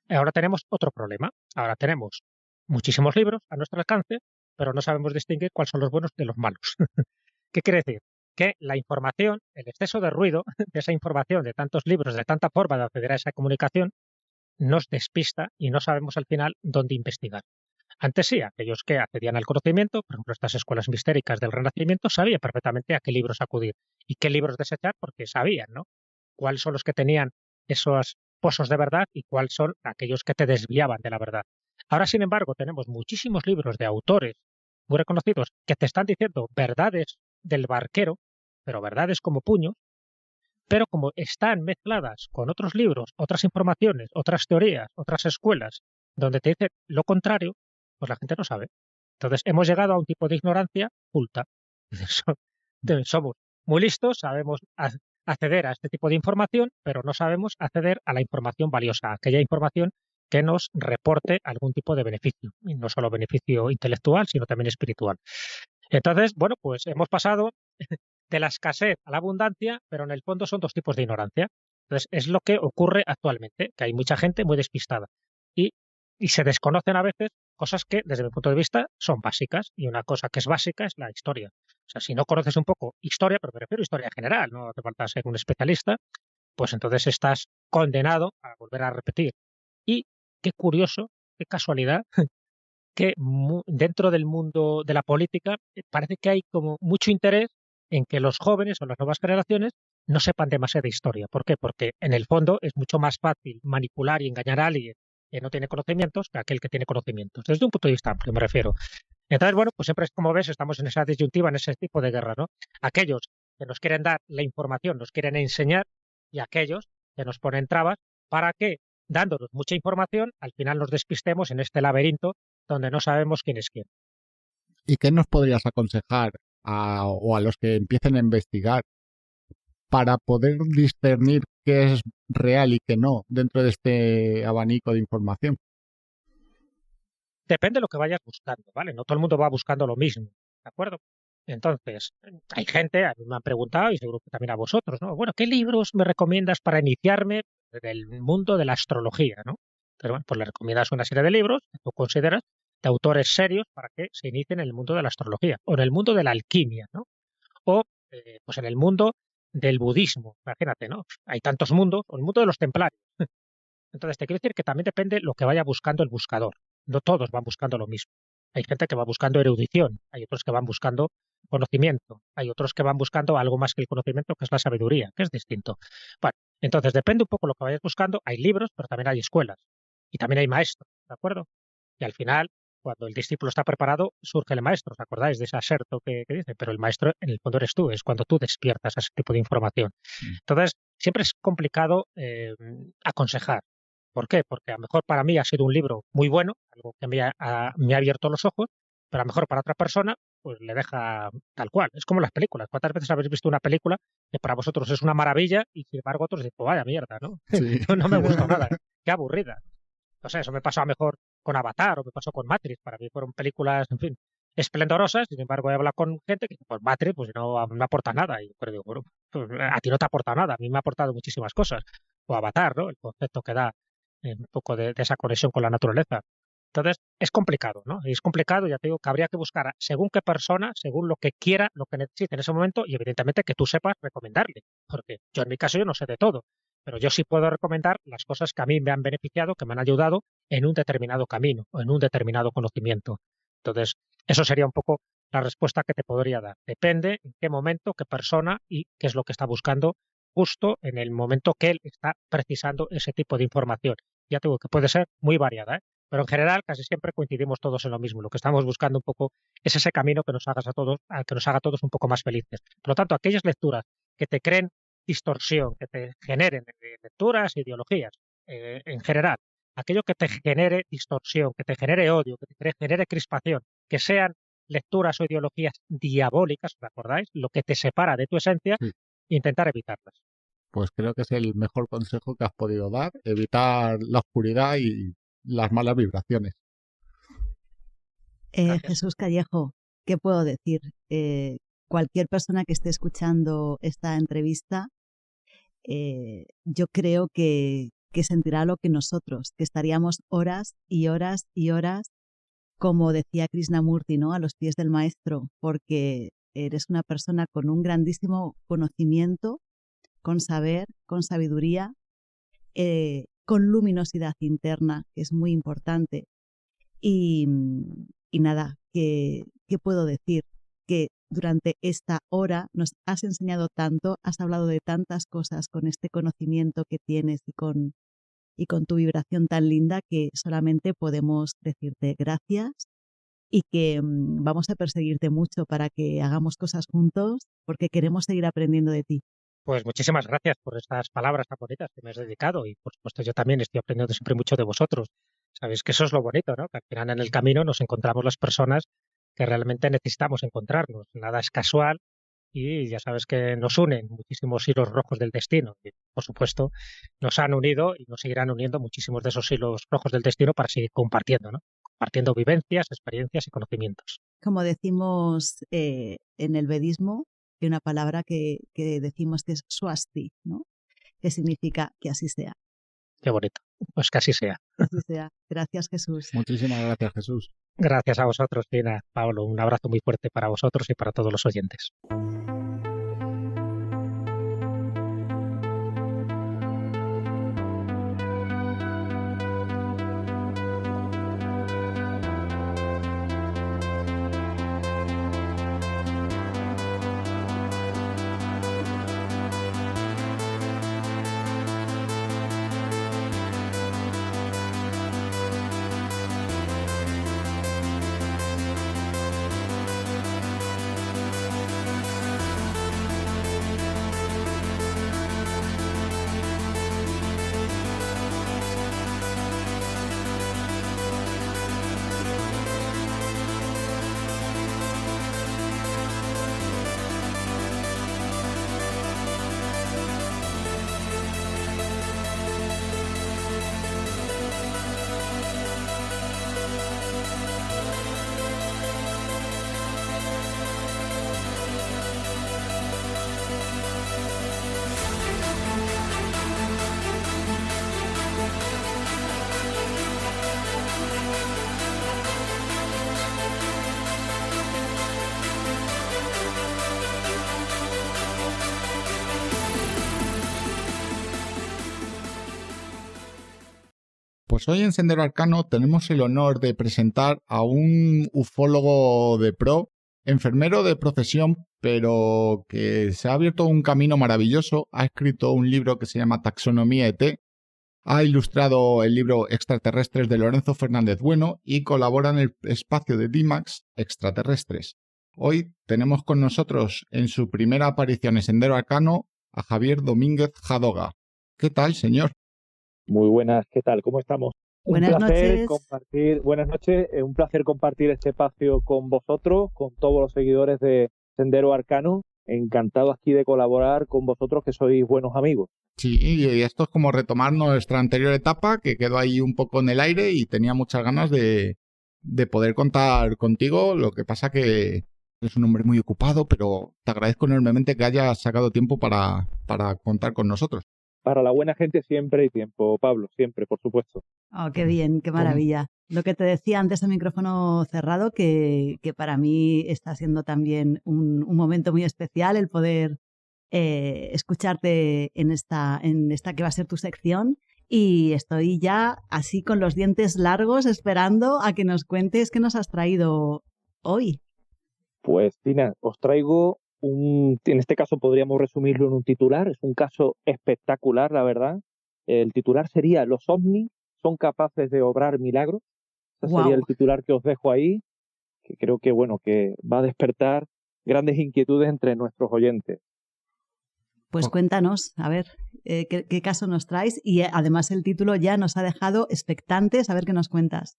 ahora tenemos otro problema. Ahora tenemos muchísimos libros a nuestro alcance, pero no sabemos distinguir cuáles son los buenos de los malos. ¿Qué quiere decir? Que la información, el exceso de ruido de esa información, de tantos libros, de tanta forma de acceder a esa comunicación, nos despista y no sabemos al final dónde investigar. Antes sí, aquellos que accedían al conocimiento, por ejemplo, estas escuelas mistéricas del Renacimiento, sabían perfectamente a qué libros acudir y qué libros desechar, porque sabían, ¿no? Cuáles son los que tenían esos pozos de verdad y cuáles son aquellos que te desviaban de la verdad. Ahora, sin embargo, tenemos muchísimos libros de autores muy reconocidos que te están diciendo verdades del barquero, pero verdades como puños, pero como están mezcladas con otros libros, otras informaciones, otras teorías, otras escuelas, donde te dicen lo contrario, pues la gente no sabe. Entonces, hemos llegado a un tipo de ignorancia culta. Somos muy listos, sabemos acceder a este tipo de información, pero no sabemos acceder a la información valiosa, aquella información que nos reporte algún tipo de beneficio, y no solo beneficio intelectual, sino también espiritual. Entonces, bueno, pues hemos pasado de la escasez a la abundancia, pero en el fondo son dos tipos de ignorancia. Entonces, es lo que ocurre actualmente, que hay mucha gente muy despistada y se desconocen a veces cosas que, desde mi punto de vista, son básicas, y una cosa que es básica es la historia. O sea, si no conoces un poco historia, pero me refiero a historia general, no hace falta ser un especialista, pues entonces estás condenado a volver a repetir. Y qué curioso, qué casualidad, que dentro del mundo de la política parece que hay como mucho interés en que los jóvenes o las nuevas generaciones no sepan demasiada historia. ¿Por qué? Porque en el fondo es mucho más fácil manipular y engañar a alguien que no tiene conocimientos que aquel que tiene conocimientos. Desde un punto de vista amplio me refiero. Entonces, bueno, pues siempre es como ves, estamos en esa disyuntiva, en ese tipo de guerra, ¿no? Aquellos que nos quieren dar la información, nos quieren enseñar, y aquellos que nos ponen trabas para que, dándonos mucha información, al final nos despistemos en este laberinto donde no sabemos quién es quién. ¿Y qué nos podrías aconsejar o a los que empiecen a investigar para poder discernir qué es real y qué no dentro de este abanico de información? Depende de lo que vayas buscando, ¿vale? No todo el mundo va buscando lo mismo, ¿de acuerdo? Entonces, hay gente, a mí me han preguntado, y seguro que también a vosotros, ¿no? Bueno, ¿qué libros me recomiendas para iniciarme en el mundo de la astrología, ¿no? Pero bueno, pues le recomiendas una serie de libros que tú consideras de autores serios para que se inicien en el mundo de la astrología, o en el mundo de la alquimia, ¿no? O pues en el mundo del budismo, imagínate, ¿no? Hay tantos mundos, o el mundo de los templarios. Entonces, te quiero decir que también depende lo que vaya buscando el buscador. No todos van buscando lo mismo. Hay gente que va buscando erudición, hay otros que van buscando conocimiento, hay otros que van buscando algo más que el conocimiento, que es la sabiduría, que es distinto. Bueno, entonces depende un poco de lo que vayas buscando. Hay libros, pero también hay escuelas y también hay maestros, ¿de acuerdo? Y al final, cuando el discípulo está preparado, surge el maestro. ¿Os acordáis de ese aserto que dice? Pero el maestro, en el fondo, eres tú, es cuando tú despiertas a ese tipo de información. Entonces, siempre es complicado aconsejar. ¿Por qué? Porque a lo mejor para mí ha sido un libro muy bueno, algo que me ha abierto los ojos, pero a lo mejor para otra persona pues le deja tal cual. Es como las películas. ¿Cuántas veces habéis visto una película que para vosotros es una maravilla y sin embargo otros dicen, pues vaya mierda, ¿no? Sí. No me gustó nada, qué aburrida. O sea, eso me pasó a lo mejor con Avatar o me pasó con Matrix. Para mí fueron películas, en fin, esplendorosas. Sin embargo, he hablado con gente que dice, pues Matrix pues no me aporta nada. Y yo digo, bueno, pues a ti no te aporta nada, a mí me ha aportado muchísimas cosas. O Avatar, ¿no? El concepto que da un poco de esa conexión con la naturaleza. Entonces, es complicado, ¿no? Y es complicado, ya te digo, que habría que buscar según qué persona, según lo que quiera, lo que necesite en ese momento y evidentemente que tú sepas recomendarle. Porque yo en mi caso yo no sé de todo, pero yo sí puedo recomendar las cosas que a mí me han beneficiado, que me han ayudado en un determinado camino o en un determinado conocimiento. Entonces, eso sería un poco la respuesta que te podría dar. Depende en qué momento, qué persona y qué es lo que está buscando justo en el momento que él está precisando ese tipo de información. Ya te digo que puede ser muy variada, ¿eh? Pero en general casi siempre coincidimos todos en lo mismo. Lo que estamos buscando un poco es ese camino que nos haga a todos un poco más felices. Por lo tanto, aquellas lecturas que te creen distorsión, que te generen lecturas, ideologías, en general, aquello que te genere distorsión, que te genere odio, que te genere crispación, que sean lecturas o ideologías diabólicas, ¿os acordáis? Lo que te separa de tu esencia, Sí. intentar evitarlas. Pues creo que es el mejor consejo que has podido dar, evitar la oscuridad y las malas vibraciones. Gracias. Jesús Callejo, ¿qué puedo decir? Cualquier persona que esté escuchando esta entrevista, yo creo que sentirá lo que nosotros, que estaríamos horas y horas y horas, como decía Krishnamurti, ¿no? A los pies del maestro, porque eres una persona con un grandísimo conocimiento, con saber, con sabiduría, con luminosidad interna, que es muy importante. Y nada, ¿qué puedo decir? Que durante esta hora nos has enseñado tanto, has hablado de tantas cosas con este conocimiento que tienes y con tu vibración tan linda, que solamente podemos decirte gracias y que vamos a perseguirte mucho para que hagamos cosas juntos, porque queremos seguir aprendiendo de ti. Pues muchísimas gracias por estas palabras tan bonitas que me has dedicado y por supuesto yo también estoy aprendiendo siempre mucho de vosotros. Sabéis que eso es lo bonito, ¿no? Que al final en el camino nos encontramos las personas que realmente necesitamos encontrarnos. Nada es casual y ya sabes que nos unen muchísimos hilos rojos del destino. Y, por supuesto, nos han unido y nos seguirán uniendo muchísimos de esos hilos rojos del destino para seguir compartiendo, ¿no? Compartiendo vivencias, experiencias y conocimientos. Como decimos en el vedismo, hay una palabra que decimos que es swasti, ¿no? Que significa que así sea. Qué bonito. Pues que así sea. Que así sea. Gracias, Jesús. Muchísimas gracias, Jesús. Gracias a vosotros, Tina, Pablo. Un abrazo muy fuerte para vosotros y para todos los oyentes. Pues hoy en Sendero Arcano tenemos el honor de presentar a un ufólogo de pro, enfermero de profesión, pero que se ha abierto un camino maravilloso. Ha escrito un libro que se llama Taxonomía ET, ha ilustrado el libro Extraterrestres de Lorenzo Fernández Bueno y colabora en el espacio de D-Max Extraterrestres. Hoy tenemos con nosotros en su primera aparición en Sendero Arcano a Javier Domínguez Jadoga. ¿Qué tal, señor? Muy buenas, ¿qué tal? ¿Cómo estamos? Buenas noches. Buenas noches, un placer compartir este espacio con vosotros, con todos los seguidores de Sendero Arcano. Encantado aquí de colaborar con vosotros, que sois buenos amigos. Sí, y esto es como retomar nuestra anterior etapa, que quedó ahí un poco en el aire y tenía muchas ganas de poder contar contigo. Lo que pasa que eres un hombre muy ocupado, pero te agradezco enormemente que hayas sacado tiempo para contar con nosotros. Para la buena gente siempre hay tiempo, Pablo, siempre, por supuesto. Oh, qué bien, qué maravilla. Lo que te decía antes a micrófono cerrado, que para mí está siendo también un momento muy especial el poder escucharte en esta que va a ser tu sección, y estoy ya así con los dientes largos esperando a que nos cuentes qué nos has traído hoy. Pues, Tina, os traigo en este caso podríamos resumirlo en un titular. Es un caso espectacular, la verdad. El titular sería: los ovnis son capaces de obrar milagros. Ese sería el titular que os dejo ahí, que creo que, bueno, que va a despertar grandes inquietudes entre nuestros oyentes. Pues cuéntanos, a ver, qué caso nos traes, y además el título ya nos ha dejado expectantes a ver qué nos cuentas.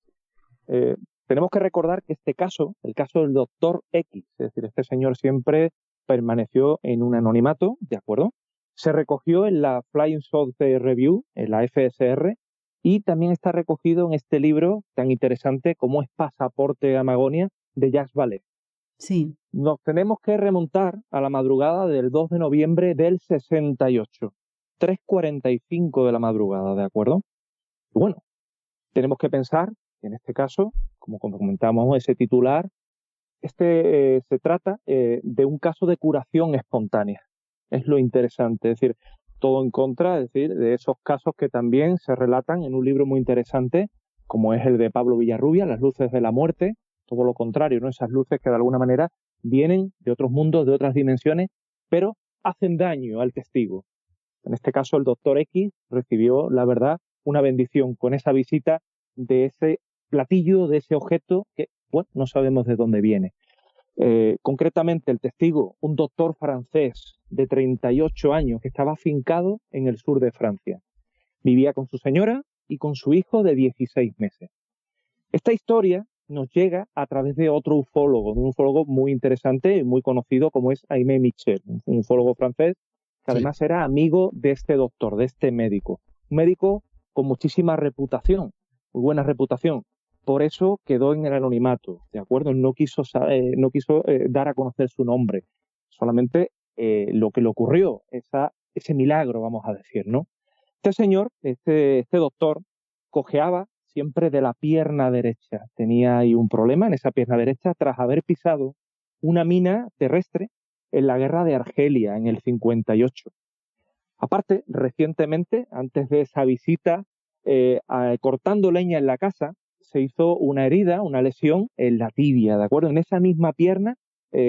Tenemos que recordar que este caso, el caso del Dr. X, es decir, este señor siempre permaneció en un anonimato, ¿de acuerdo? Se recogió en la Flying Saucer Review, en la FSR, y también está recogido en este libro tan interesante como es Pasaporte a Magonia, de Jacques Vallée. Sí. Nos tenemos que remontar a la madrugada del 2 de noviembre del 68, 3:45 de la madrugada, ¿de acuerdo? Y bueno, tenemos que pensar que en este caso, como comentamos ese titular, se trata de un caso de curación espontánea. Es lo interesante, es decir, todo en contra, es decir, de esos casos que también se relatan en un libro muy interesante, como es el de Pablo Villarrubia, Las luces de la muerte. Todo lo contrario, ¿no? Esas luces que de alguna manera vienen de otros mundos, de otras dimensiones, pero hacen daño al testigo. En este caso, el Dr. X recibió, la verdad, una bendición con esa visita de ese platillo, de ese objeto que, bueno, no sabemos de dónde viene. Concretamente, el testigo, un doctor francés de 38 años que estaba afincado en el sur de Francia. Vivía con su señora y con su hijo de 16 meses. Esta historia nos llega a través de otro ufólogo, un ufólogo muy interesante y muy conocido, como es Aimé Michel, un ufólogo francés que además era amigo de este doctor, de este médico. Un médico con muchísima reputación, muy buena reputación. Por eso quedó en el anonimato, ¿de acuerdo? No quiso dar a conocer su nombre. Solamente lo que le ocurrió, ese milagro, vamos a decir, ¿no? Este señor, este doctor, cojeaba siempre de la pierna derecha. Tenía ahí un problema en esa pierna derecha tras haber pisado una mina terrestre en la guerra de Argelia en el 58. Aparte, recientemente, antes de esa visita, cortando leña en la casa, se hizo una herida, una lesión en la tibia, ¿de acuerdo? En esa misma pierna,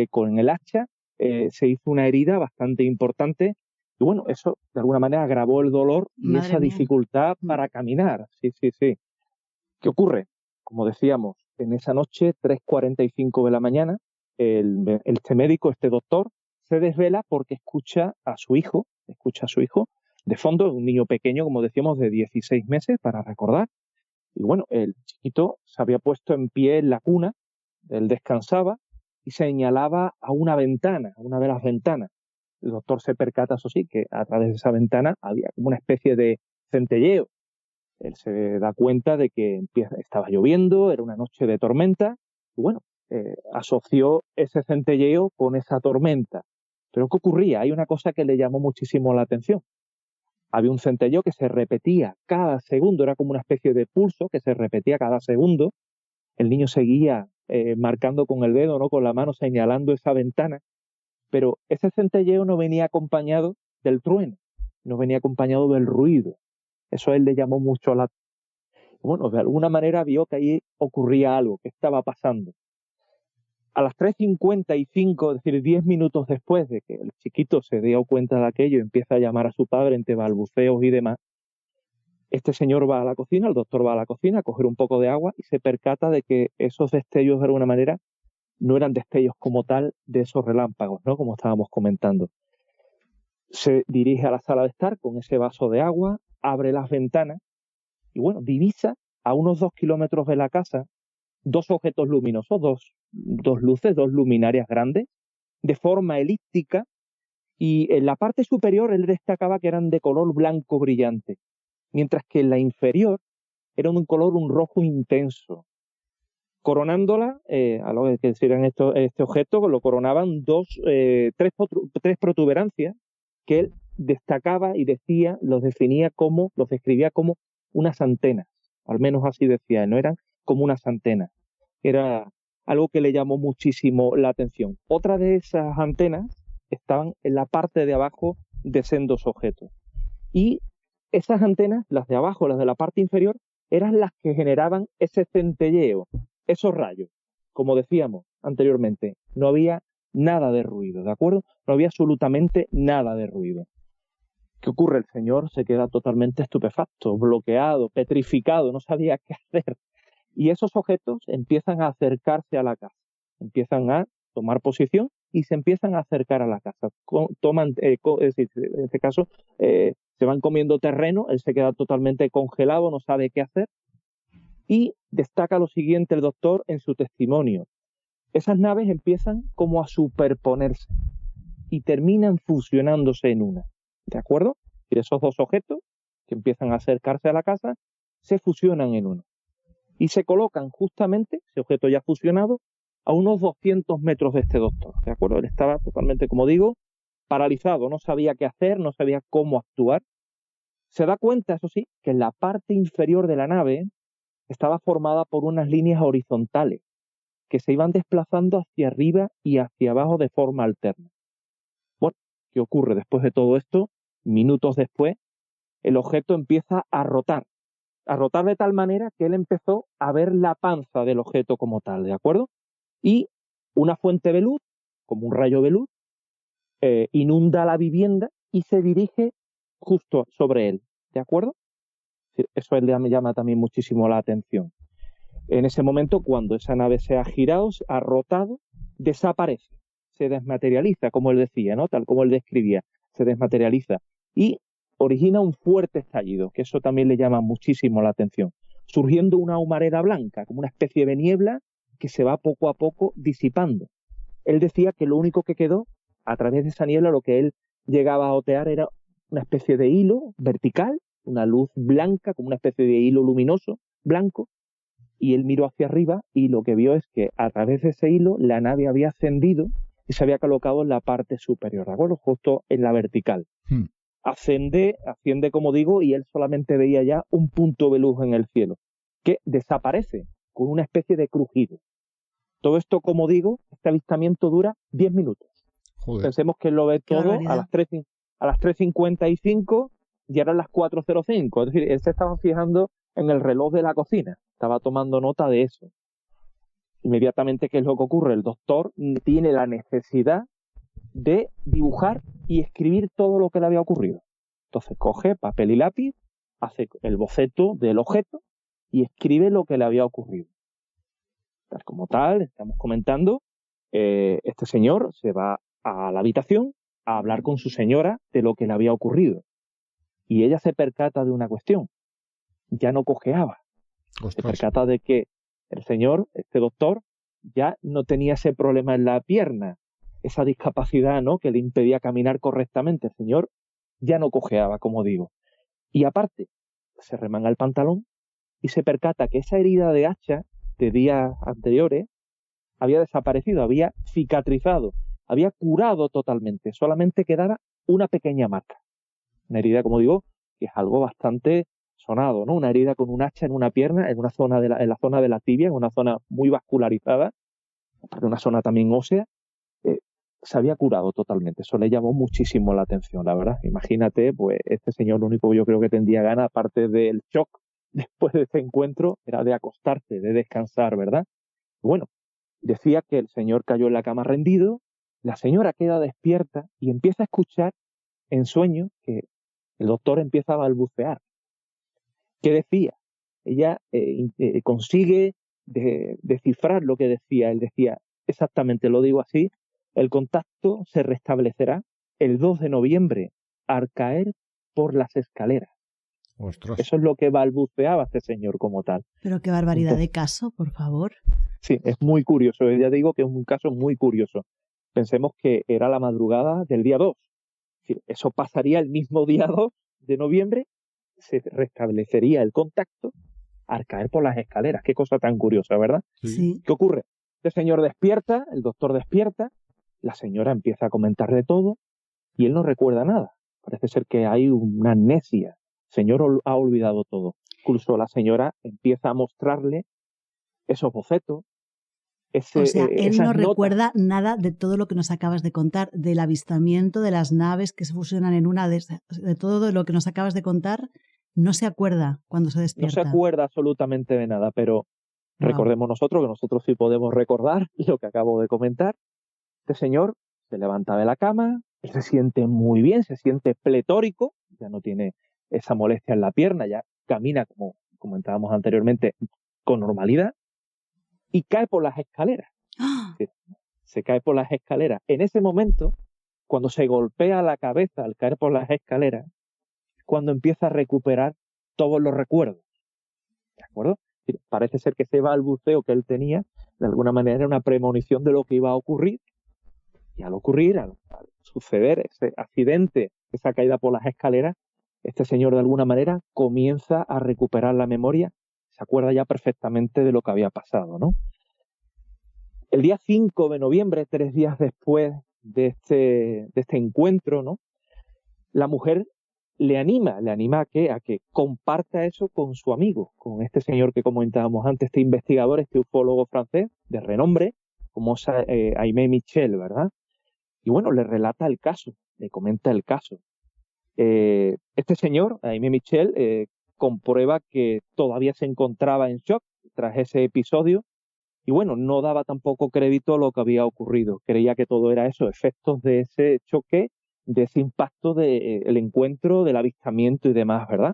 con el hacha, se hizo una herida bastante importante. Y bueno, eso de alguna manera agravó el dolor y Madre esa mía. dificultad para caminar. Sí. ¿Qué ocurre? Como decíamos, en esa noche, 3:45 de la mañana, este médico, este doctor, se desvela porque escucha a su hijo de fondo, un niño pequeño, como decíamos, de 16 meses, para recordar. Y bueno, el chiquito se había puesto en pie en la cuna, él descansaba y señalaba a una ventana, a una de las ventanas. El doctor se percata, eso sí, que a través de esa ventana había como una especie de centelleo. Él se da cuenta de que estaba lloviendo, era una noche de tormenta, y bueno, asoció ese centelleo con esa tormenta. Pero ¿qué ocurría? Hay una cosa que le llamó muchísimo la atención. Había un centelleo que se repetía cada segundo, era como una especie de pulso que se repetía cada segundo. El niño seguía marcando con el dedo, ¿no? Con la mano señalando esa ventana, pero ese centelleo no venía acompañado del trueno, no venía acompañado del ruido. Eso a él le llamó mucho la atención. Bueno, de alguna manera vio que ahí ocurría algo, que estaba pasando. A las 3:55, es decir, 10 minutos después de que el chiquito se dio cuenta de aquello y empieza a llamar a su padre entre balbuceos y demás, este señor va a la cocina, el doctor va a la cocina a coger un poco de agua y se percata de que esos destellos de alguna manera no eran destellos como tal de esos relámpagos, ¿no? Como estábamos comentando. Se dirige a la sala de estar con ese vaso de agua, abre las ventanas y bueno, divisa a unos 2 kilómetros de la casa dos objetos luminosos, dos luces, dos luminarias grandes, de forma elíptica, y en la parte superior él destacaba que eran de color blanco brillante, mientras que en la inferior era un color, un rojo intenso. Coronándola, a lo que serían este objeto, lo coronaban tres protuberancias que él destacaba y decía, los describía como unas antenas, al menos así decía, no eran como unas antenas. Era algo que le llamó muchísimo la atención. Otra de esas antenas estaban en la parte de abajo de sendos objetos. Y esas antenas, las de abajo, las de la parte inferior, eran las que generaban ese centelleo, esos rayos. Como decíamos anteriormente, no había nada de ruido, ¿de acuerdo? No había absolutamente nada de ruido. ¿Qué ocurre? El señor se queda totalmente estupefacto, bloqueado, petrificado, no sabía qué hacer. Y esos objetos empiezan a acercarse a la casa, empiezan a tomar posición y se empiezan a acercar a la casa. Es decir, en este caso, se van comiendo terreno, él se queda totalmente congelado, no sabe qué hacer. Y destaca lo siguiente el doctor en su testimonio. Esas naves empiezan como a superponerse y terminan fusionándose en una. ¿De acuerdo? Y esos dos objetos que empiezan a acercarse a la casa se fusionan en uno. Y se colocan justamente, ese objeto ya fusionado, a unos 200 metros de este doctor, ¿de acuerdo? Él estaba totalmente, como digo, paralizado, no sabía qué hacer, no sabía cómo actuar. Se da cuenta, eso sí, que en la parte inferior de la nave estaba formada por unas líneas horizontales que se iban desplazando hacia arriba y hacia abajo de forma alterna. Bueno, ¿qué ocurre después de todo esto? Minutos después, el objeto empieza a rotar de tal manera que él empezó a ver la panza del objeto como tal, ¿de acuerdo? Y una fuente de luz, como un rayo de luz, inunda la vivienda y se dirige justo sobre él, ¿de acuerdo? Eso me llama también muchísimo la atención. En ese momento, cuando esa nave se ha girado, se ha rotado, desaparece, se desmaterializa, como él decía, ¿no? Tal como él describía, se desmaterializa y origina un fuerte estallido, que eso también le llama muchísimo la atención, surgiendo una humareda blanca, como una especie de niebla que se va poco a poco disipando. Él decía que lo único que quedó, a través de esa niebla, lo que él llegaba a otear era una especie de hilo vertical, una luz blanca, como una especie de hilo luminoso, blanco, y él miró hacia arriba y lo que vio es que a través de ese hilo la nave había ascendido y se había colocado en la parte superior, ¿de acuerdo? Justo en la vertical. Asciende, como digo, y él solamente veía ya un punto de luz en el cielo, que desaparece con una especie de crujido. Todo esto, como digo, este avistamiento dura 10 minutos. Joder. Pensemos que él lo ve todo a las 3:55 y eran las 4:05. Es decir, él se estaba fijando en el reloj de la cocina, estaba tomando nota de eso. Inmediatamente, ¿qué es lo que ocurre? El doctor tiene la necesidad de dibujar y escribir todo lo que le había ocurrido. Entonces coge papel y lápiz, hace el boceto del objeto y escribe lo que le había ocurrido. Tal como tal, estamos comentando, este señor se va a la habitación a hablar con su señora de lo que le había ocurrido. Y ella se percata de una cuestión. Ya no cojeaba. Ostras. Se percata de que el señor, este doctor, ya no tenía ese problema en la pierna, esa discapacidad, ¿no?, que le impedía caminar correctamente. El señor ya no cojeaba, como digo. Y aparte, se remanga el pantalón y se percata que esa herida de hacha de días anteriores había desaparecido, había cicatrizado, había curado totalmente. Solamente quedaba una pequeña marca. Una herida, como digo, que es algo bastante sonado, ¿no? Una herida con un hacha en una pierna, en la zona de la tibia, en una zona muy vascularizada, una zona también ósea. Se había curado totalmente. Eso le llamó muchísimo la atención, la verdad. Imagínate, pues este señor lo único que yo creo que tendría ganas, aparte del shock después de ese encuentro era de acostarse, de descansar, ¿verdad? Bueno, decía que el señor cayó en la cama rendido, la señora queda despierta y empieza a escuchar en sueño que el doctor empieza a balbucear. ¿Qué decía? Ella consigue descifrar lo que decía. Él decía, exactamente, lo digo así, el contacto se restablecerá el 2 de noviembre al caer por las escaleras. Ostras. Eso es lo que balbuceaba este señor como tal. Pero qué barbaridad Entonces, de caso, por favor. sí, es muy curioso. Ya digo que es un caso muy curioso. Pensemos que era la madrugada del día 2. Es decir, eso pasaría el mismo día 2 de noviembre, se restablecería el contacto al caer por las escaleras. Qué cosa tan curiosa, ¿verdad? Sí. ¿Qué ocurre? Este señor despierta, el doctor despierta, la señora empieza a comentar de todo y él no recuerda nada. Parece ser que hay una amnesia. El señor ha olvidado todo. Incluso la señora empieza a mostrarle esos bocetos, O sea, él esas no notas. recuerda nada de todo lo que nos acabas de contar, del avistamiento de las naves que se fusionan en una, de todo lo que nos acabas de contar, no se acuerda cuando se No despierta. se acuerda absolutamente de nada, pero recordemos nosotros que nosotros sí podemos recordar lo que acabo de comentar. Este señor se levanta de la cama, él se siente muy bien, se siente pletórico, ya no tiene esa molestia en la pierna, ya camina, como comentábamos anteriormente, con normalidad, y cae por las escaleras. ¡Ah! Es decir, se cae por las escaleras. En ese momento, cuando se golpea la cabeza al caer por las escaleras, es cuando empieza a recuperar todos los recuerdos. ¿De acuerdo? Es decir, parece ser que ese balbuceo que él tenía, de alguna manera, era una premonición de lo que iba a ocurrir. Y al ocurrir, al suceder ese accidente, esa caída por las escaleras, este señor de alguna manera comienza a recuperar la memoria, se acuerda ya perfectamente de lo que había pasado, ¿no? El día 5 de noviembre, 3 días después de este encuentro, ¿no? La mujer le anima a que comparta eso con su amigo, con este señor que comentábamos antes, este investigador, este ufólogo francés de renombre, como es Aimé Michel, ¿verdad? Y bueno, le relata el caso, le comenta el caso. Este señor, Aimé Michel, comprueba que todavía se encontraba en shock tras ese episodio y bueno, no daba tampoco crédito a lo que había ocurrido. Creía que todo era eso, efectos de ese choque, de ese impacto del encuentro, del avistamiento y demás, ¿verdad?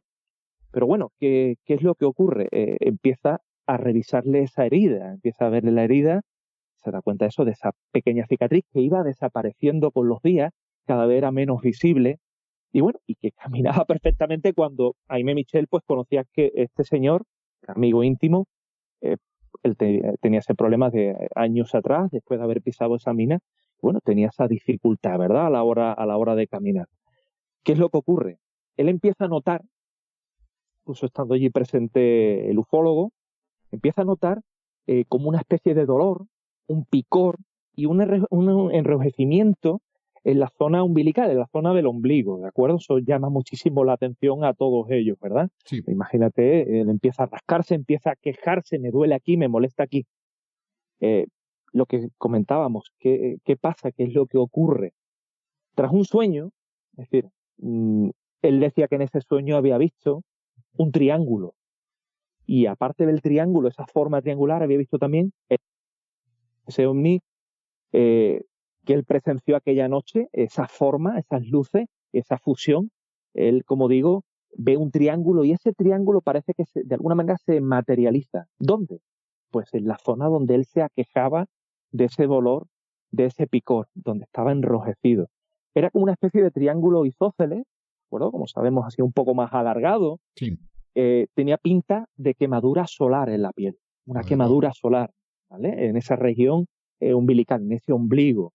Pero bueno, ¿qué es lo que ocurre? Empieza a revisarle esa herida, empieza a verle la herida, se da cuenta de esa pequeña cicatriz que iba desapareciendo con los días, cada vez era menos visible, y bueno, y que caminaba perfectamente cuando Aimé Michel pues conocía que este señor, amigo íntimo, él tenía ese problema de años atrás, después de haber pisado esa mina, bueno, tenía esa dificultad, ¿verdad? A la hora de caminar. ¿Qué es lo que ocurre? Él empieza a notar, incluso estando allí presente el ufólogo, empieza a notar como una especie de dolor, un picor y un enrojecimiento en la zona umbilical, en la zona del ombligo, ¿de acuerdo? Eso llama muchísimo la atención a todos ellos, ¿verdad? Sí. Imagínate, él empieza a rascarse, empieza a quejarse, me duele aquí, me molesta aquí. Lo que comentábamos, ¿qué pasa? ¿Qué es lo que ocurre? Tras un sueño, es decir, él decía que en ese sueño había visto un triángulo. Y aparte del triángulo, esa forma triangular, había visto también ese ovni que él presenció aquella noche, esa forma, esas luces, esa fusión. Él, como digo, ve un triángulo y ese triángulo parece que de alguna manera se materializa. ¿Dónde? Pues en la zona donde él se aquejaba de ese dolor, de ese picor, donde estaba enrojecido. Era como una especie de triángulo isósceles, ¿verdad? Como sabemos, así un poco más alargado. Sí. Tenía pinta de quemadura solar en la piel, una Vale, quemadura solar, ¿vale? En esa región umbilical, en ese ombligo.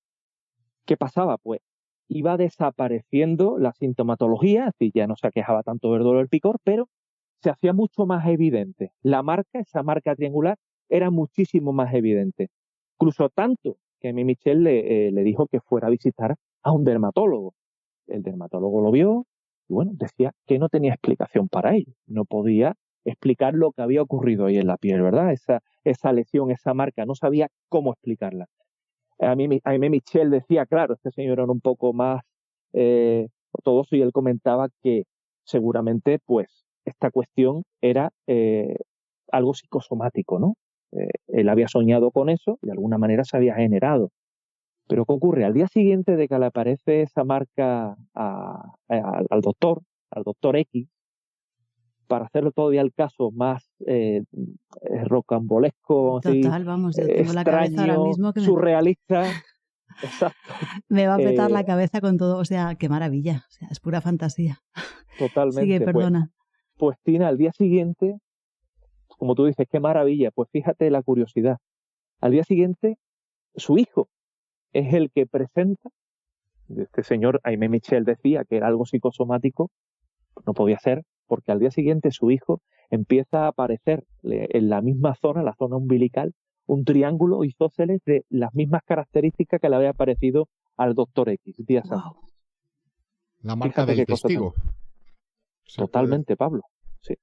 ¿Qué pasaba? Pues iba desapareciendo la sintomatología, es decir, ya no se aquejaba tanto del dolor del picor, pero se hacía mucho más evidente. La marca, esa marca triangular, era muchísimo más evidente. Incluso tanto que a mí Michel le dijo que fuera a visitar a un dermatólogo. El dermatólogo lo vio y bueno, decía que no tenía explicación para ello. No podía explicar lo que había ocurrido ahí en la piel, ¿verdad? Esa lesión, esa marca, no sabía cómo explicarla. A mí Michel decía, claro, este señor era un poco más ortodoxo y él comentaba que seguramente pues esta cuestión era algo psicosomático, ¿no? Él había soñado con eso y de alguna manera se había generado. Pero ¿qué ocurre? Al día siguiente de que le aparece esa marca al doctor X, para hacerlo todavía el caso más rocambolesco, Total, vamos, yo tengo la cabeza ahora extraño, mismo que surrealista. Exacto. me va a petar la cabeza con todo. O sea, qué maravilla. O sea, es pura fantasía. Totalmente. Sigue, perdona. Pues Tina, al día siguiente, como tú dices, qué maravilla. Pues fíjate la curiosidad. Al día siguiente, su hijo es el que presenta. Este señor Aimé Michel decía que era algo psicosomático. No podía ser, porque al día siguiente su hijo empieza a aparecer en la misma zona, la zona umbilical, un triángulo isósceles de las mismas características que le había aparecido al doctor X días antes. La marca Fíjate del qué cosa testigo. Totalmente, Pablo. Sí,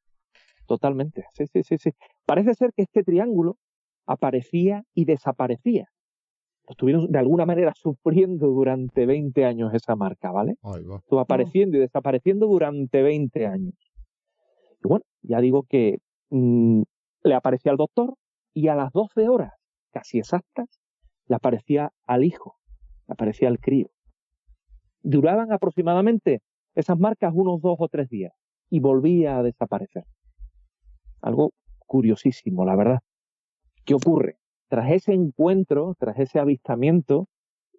totalmente. Sí. Parece ser que este triángulo aparecía y desaparecía. Estuvieron de alguna manera sufriendo durante 20 años esa marca, ¿vale? Estuvo apareciendo y desapareciendo durante 20 años. Y bueno, ya digo que le aparecía al doctor y a las 12 horas, casi exactas, le aparecía al hijo, le aparecía al crío. Duraban aproximadamente esas marcas unos 2 o 3 días y volvía a desaparecer. Algo curiosísimo, la verdad. ¿Qué ocurre? Tras ese encuentro, tras ese avistamiento,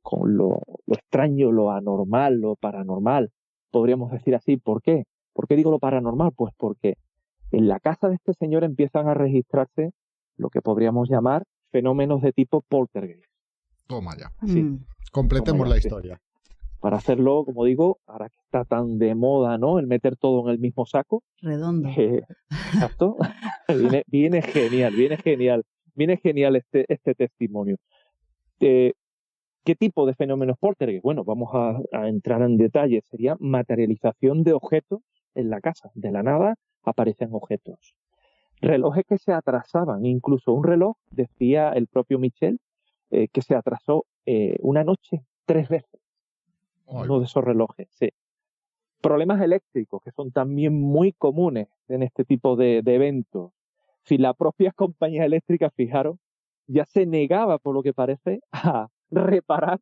con lo extraño, lo anormal, lo paranormal, podríamos decir así. ¿Por qué? ¿Por qué digo lo paranormal? Pues porque en la casa de este señor empiezan a registrarse lo que podríamos llamar fenómenos de tipo poltergeist. Toma ya. Sí. Completemos la historia. Para hacerlo, como digo, ahora que está tan de moda, ¿no? El meter todo en el mismo saco. Redondo. Exacto. viene genial este testimonio. ¿Qué tipo de fenómenos poltergeist? Bueno, vamos a entrar en detalle. Sería materialización de objetos en la casa. De la nada aparecen objetos. Relojes que se atrasaban. Incluso un reloj, decía el propio Michel, que se atrasó una noche 3 veces. Uno de esos relojes, sí. Problemas eléctricos, que son también muy comunes en este tipo de eventos. Si la propia compañía eléctrica, fijaros, ya se negaba, por lo que parece, a reparar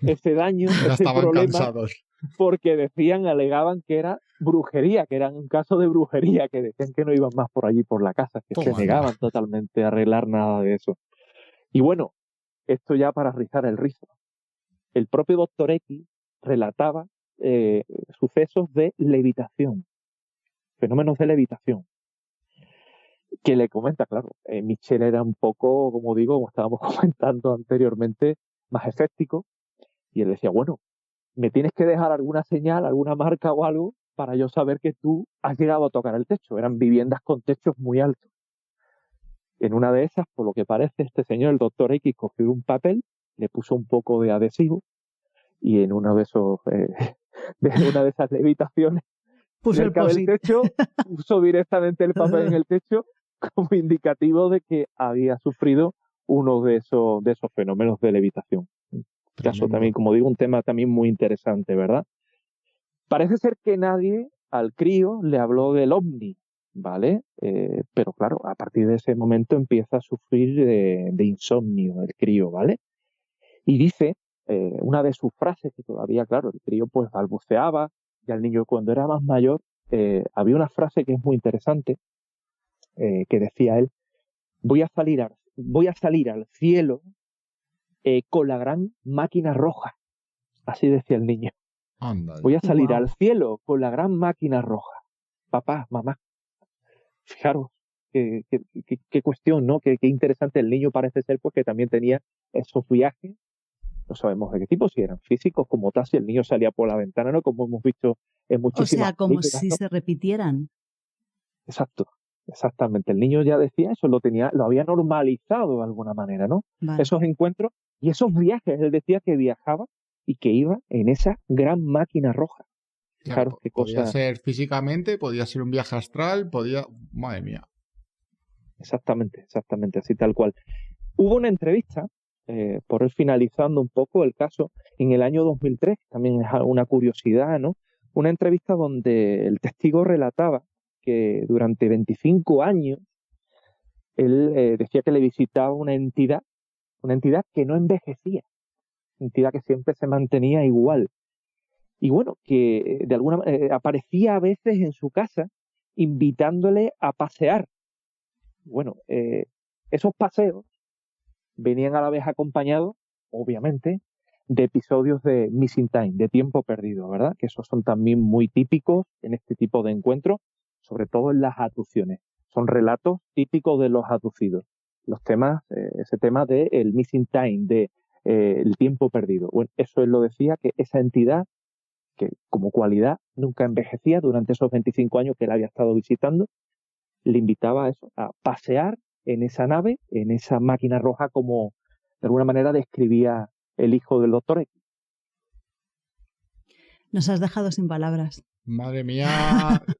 ese daño, ya ese estaban problema, cansados. porque alegaban que era brujería, que era un caso de brujería, que decían que no iban más por allí por la casa, que se negaban totalmente a arreglar nada de eso. Y bueno, esto ya para rizar el rizo. El propio doctor X relataba sucesos de levitación, fenómenos de levitación, que le comenta, claro, Michel era un poco, como digo, como estábamos comentando anteriormente, más escéptico, y él decía, bueno, me tienes que dejar alguna señal, alguna marca o algo para yo saber que tú has llegado a tocar el techo. Eran viviendas con techos muy altos. En una de esas, por lo que parece, este señor, el doctor X, cogió un papel, le puso un poco de adhesivo y en uno de esos, una de esas levitaciones cerca del techo, puso directamente el papel en el techo como indicativo de que había sufrido uno de esos fenómenos de levitación. Caso también, como digo, un tema también muy interesante, ¿verdad? Parece ser que nadie al crío le habló del ovni, ¿vale? Pero claro, a partir de ese momento empieza a sufrir de insomnio el crío, ¿vale? Y dice, una de sus frases, que todavía, claro, el crío pues balbuceaba, y al niño cuando era más mayor, había una frase que es muy interesante, que decía él, voy a salir al cielo con la gran máquina roja. Así decía el niño. Anda. Voy a salir al cielo con la gran máquina roja. Papá, mamá. Fijaros, qué cuestión, ¿no? Qué interesante. El niño parece ser pues que también tenía esos viajes. No sabemos de qué tipo, si eran físicos como tal, si el niño salía por la ventana, ¿no? Como hemos visto en muchísimas O sea, como películas, si ¿no? se repitieran. Exacto. Exactamente, el niño ya decía eso, lo había normalizado de alguna manera, ¿no? Vale. Esos encuentros y esos viajes, él decía que viajaba y que iba en esa gran máquina roja. Fijaros qué cosa. Podía ser físicamente, podía ser un viaje astral, madre mía. Exactamente, así tal cual. Hubo una entrevista, por ir finalizando un poco el caso, en el año 2003, también es una curiosidad, ¿no? Una entrevista donde el testigo relataba que durante 25 años él decía que le visitaba una entidad que no envejecía, una entidad que siempre se mantenía igual. Y bueno, que de alguna manera aparecía a veces en su casa invitándole a pasear. Bueno, esos paseos venían a la vez acompañados, obviamente, de episodios de Missing Time, de tiempo perdido, ¿verdad? Que esos son también muy típicos en este tipo de encuentros, sobre todo en las abducciones. Son relatos típicos de los abducidos. Los temas, ese tema de el Missing Time, de el tiempo perdido. Bueno, eso él lo decía, que esa entidad, que como cualidad nunca envejecía durante esos 25 años que él había estado visitando, le invitaba a eso, a pasear en esa nave, en esa máquina roja, como de alguna manera describía el hijo del doctor X. Nos has dejado sin palabras. Madre mía,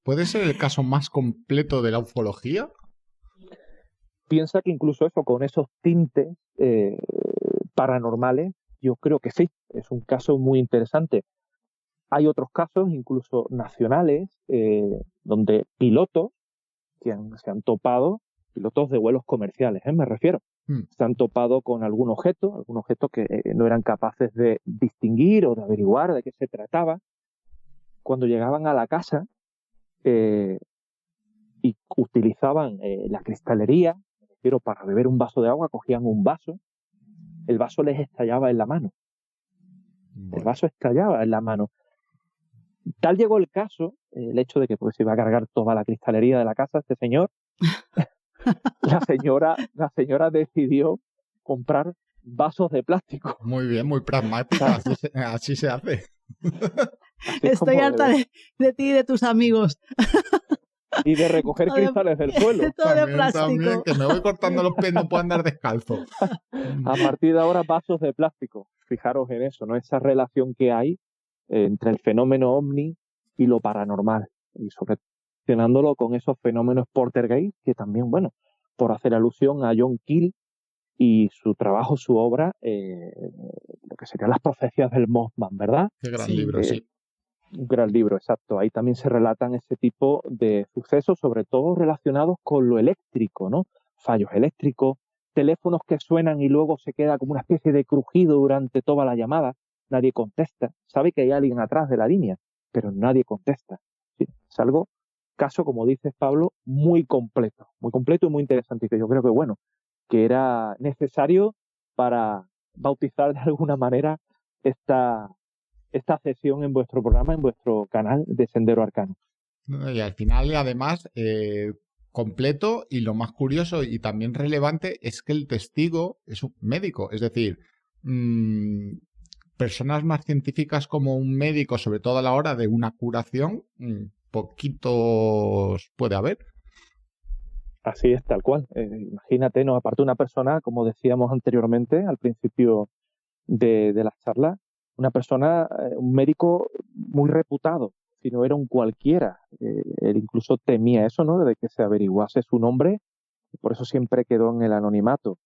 ¿puede ser el caso más completo de la ufología? Piensa que incluso eso, con esos tintes paranormales, yo creo que sí, es un caso muy interesante. Hay otros casos, incluso nacionales, donde pilotos que se han topado, pilotos de vuelos comerciales, me refiero, se han topado con algún objeto que no eran capaces de distinguir o de averiguar de qué se trataba. Cuando llegaban a la casa y utilizaban la cristalería, me refiero, para beber un vaso de agua, cogían un vaso, el vaso les estallaba en la mano. Bueno. El vaso estallaba en la mano. Tal llegó el caso, el hecho de que pues, se iba a cargar toda la cristalería de la casa este señor. La señora decidió comprar vasos de plástico. Muy bien, muy pragmática, así se hace. Estoy harta de ti y de tus amigos. Y de recoger cristales del suelo. Todo de plástico. También, que me voy cortando los pies, no puedo andar descalzo. A partir de ahora, vasos de plástico. Fijaros en eso, ¿no? Esa relación que hay entre el fenómeno ovni y lo paranormal. Y relacionándolo con esos fenómenos poltergeist, que también, bueno, por hacer alusión a John Keel y su trabajo, su obra, lo que serían las profecías del Mothman, ¿verdad? Qué gran libro, sí. Un gran libro, exacto. Ahí también se relatan ese tipo de sucesos, sobre todo relacionados con lo eléctrico, ¿no? Fallos eléctricos, teléfonos que suenan y luego se queda como una especie de crujido durante toda la llamada. Nadie contesta. Sabe que hay alguien atrás de la línea, pero nadie contesta. Sí, es algo, caso, como dices, Pablo, muy completo y muy interesante. Y que yo creo que, bueno, que era necesario para bautizar de alguna manera esta sesión en vuestro programa, en vuestro canal de Sendero Arcano. Y al final, además, completo, y lo más curioso y también relevante es que el testigo es un médico. Es decir, personas más científicas como un médico, sobre todo a la hora de una curación, poquitos puede haber. Así es, tal cual. Imagínate, ¿no? Aparte una persona, como decíamos anteriormente, al principio de la charla, una persona, un médico muy reputado, si no era un cualquiera. Él incluso temía eso, ¿no? De que se averiguase su nombre, y por eso siempre quedó en el anonimato.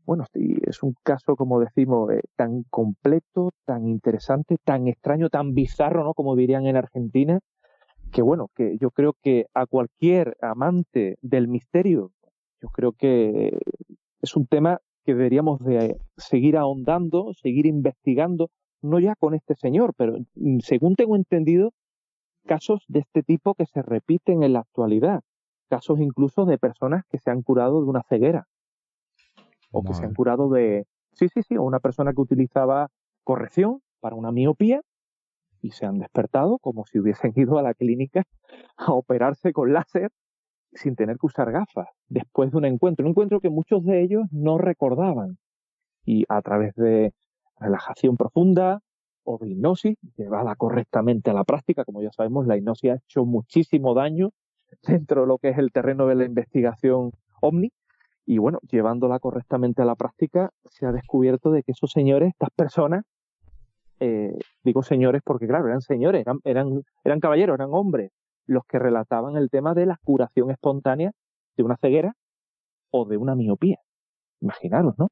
Bueno, es un caso, como decimos, tan completo, tan interesante, tan extraño, tan bizarro, ¿no? Como dirían en Argentina, que bueno, que yo creo que a cualquier amante del misterio, yo creo que es un tema que deberíamos de seguir ahondando, seguir investigando, no ya con este señor, pero según tengo entendido, casos de este tipo que se repiten en la actualidad, casos incluso de personas que se han curado de una ceguera, o que se han curado de, o una persona que utilizaba corrección para una miopía y se han despertado como si hubiesen ido a la clínica a operarse con láser sin tener que usar gafas, después de un encuentro que muchos de ellos no recordaban, y a través de relajación profunda o de hipnosis, llevada correctamente a la práctica. Como ya sabemos, la hipnosis ha hecho muchísimo daño dentro de lo que es el terreno de la investigación ovni, y bueno, llevándola correctamente a la práctica, se ha descubierto de que esos señores, estas personas, digo señores porque claro, eran señores, eran caballeros, eran hombres, los que relataban el tema de la curación espontánea de una ceguera o de una miopía. Imaginaros, ¿no?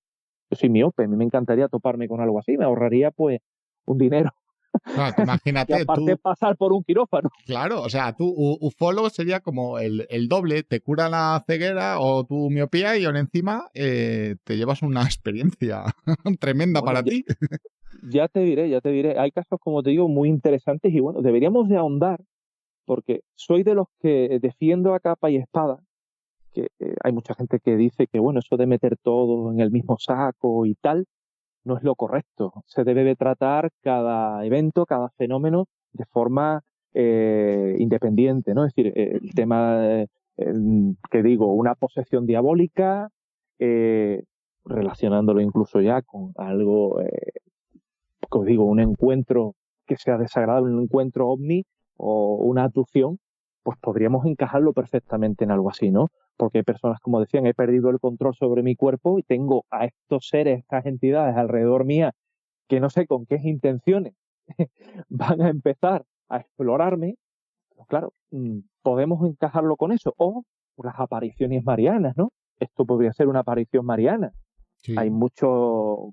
Yo soy miope, a mí me encantaría toparme con algo así, me ahorraría pues un dinero Claro, tú Y imagínate, aparte pasar por un quirófano. claro, o sea, tú, ufólogo sería como el doble, te cura la ceguera o tu miopía y aún encima te llevas una experiencia tremenda Bueno, para ti. ya te diré. Hay casos, como te digo, muy interesantes y bueno, deberíamos de ahondar porque soy de los que defiendo a capa y espada, que hay mucha gente que dice que, bueno, eso de meter todo en el mismo saco y tal, no es lo correcto. Se debe de tratar cada evento, cada fenómeno de forma independiente, ¿no? Es decir, el tema que digo, una posesión diabólica, relacionándolo incluso ya con algo, como digo, un encuentro que sea desagradable, un encuentro ovni o una abducción, pues podríamos encajarlo perfectamente en algo así, ¿no? Porque hay personas, como decían, he perdido el control sobre mi cuerpo y tengo a estos seres, estas entidades alrededor mía, que no sé con qué intenciones van a empezar a explorarme. Pues claro, podemos encajarlo con eso. O las apariciones marianas, ¿no? Esto podría ser una aparición mariana. Sí, Hay muchos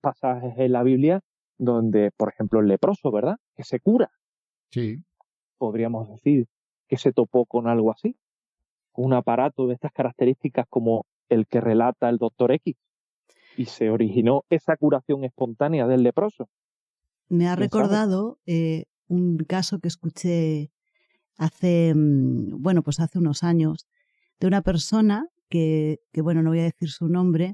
pasajes en la Biblia donde, por ejemplo, el leproso, ¿verdad? Que se cura. sí. Podríamos decir que se topó con algo así. Un aparato de estas características como el que relata el Dr. X. Y se originó esa curación espontánea del leproso. Me ha ¿Quién sabe? recordado un caso que escuché hace unos años de una persona que, bueno, no voy a decir su nombre.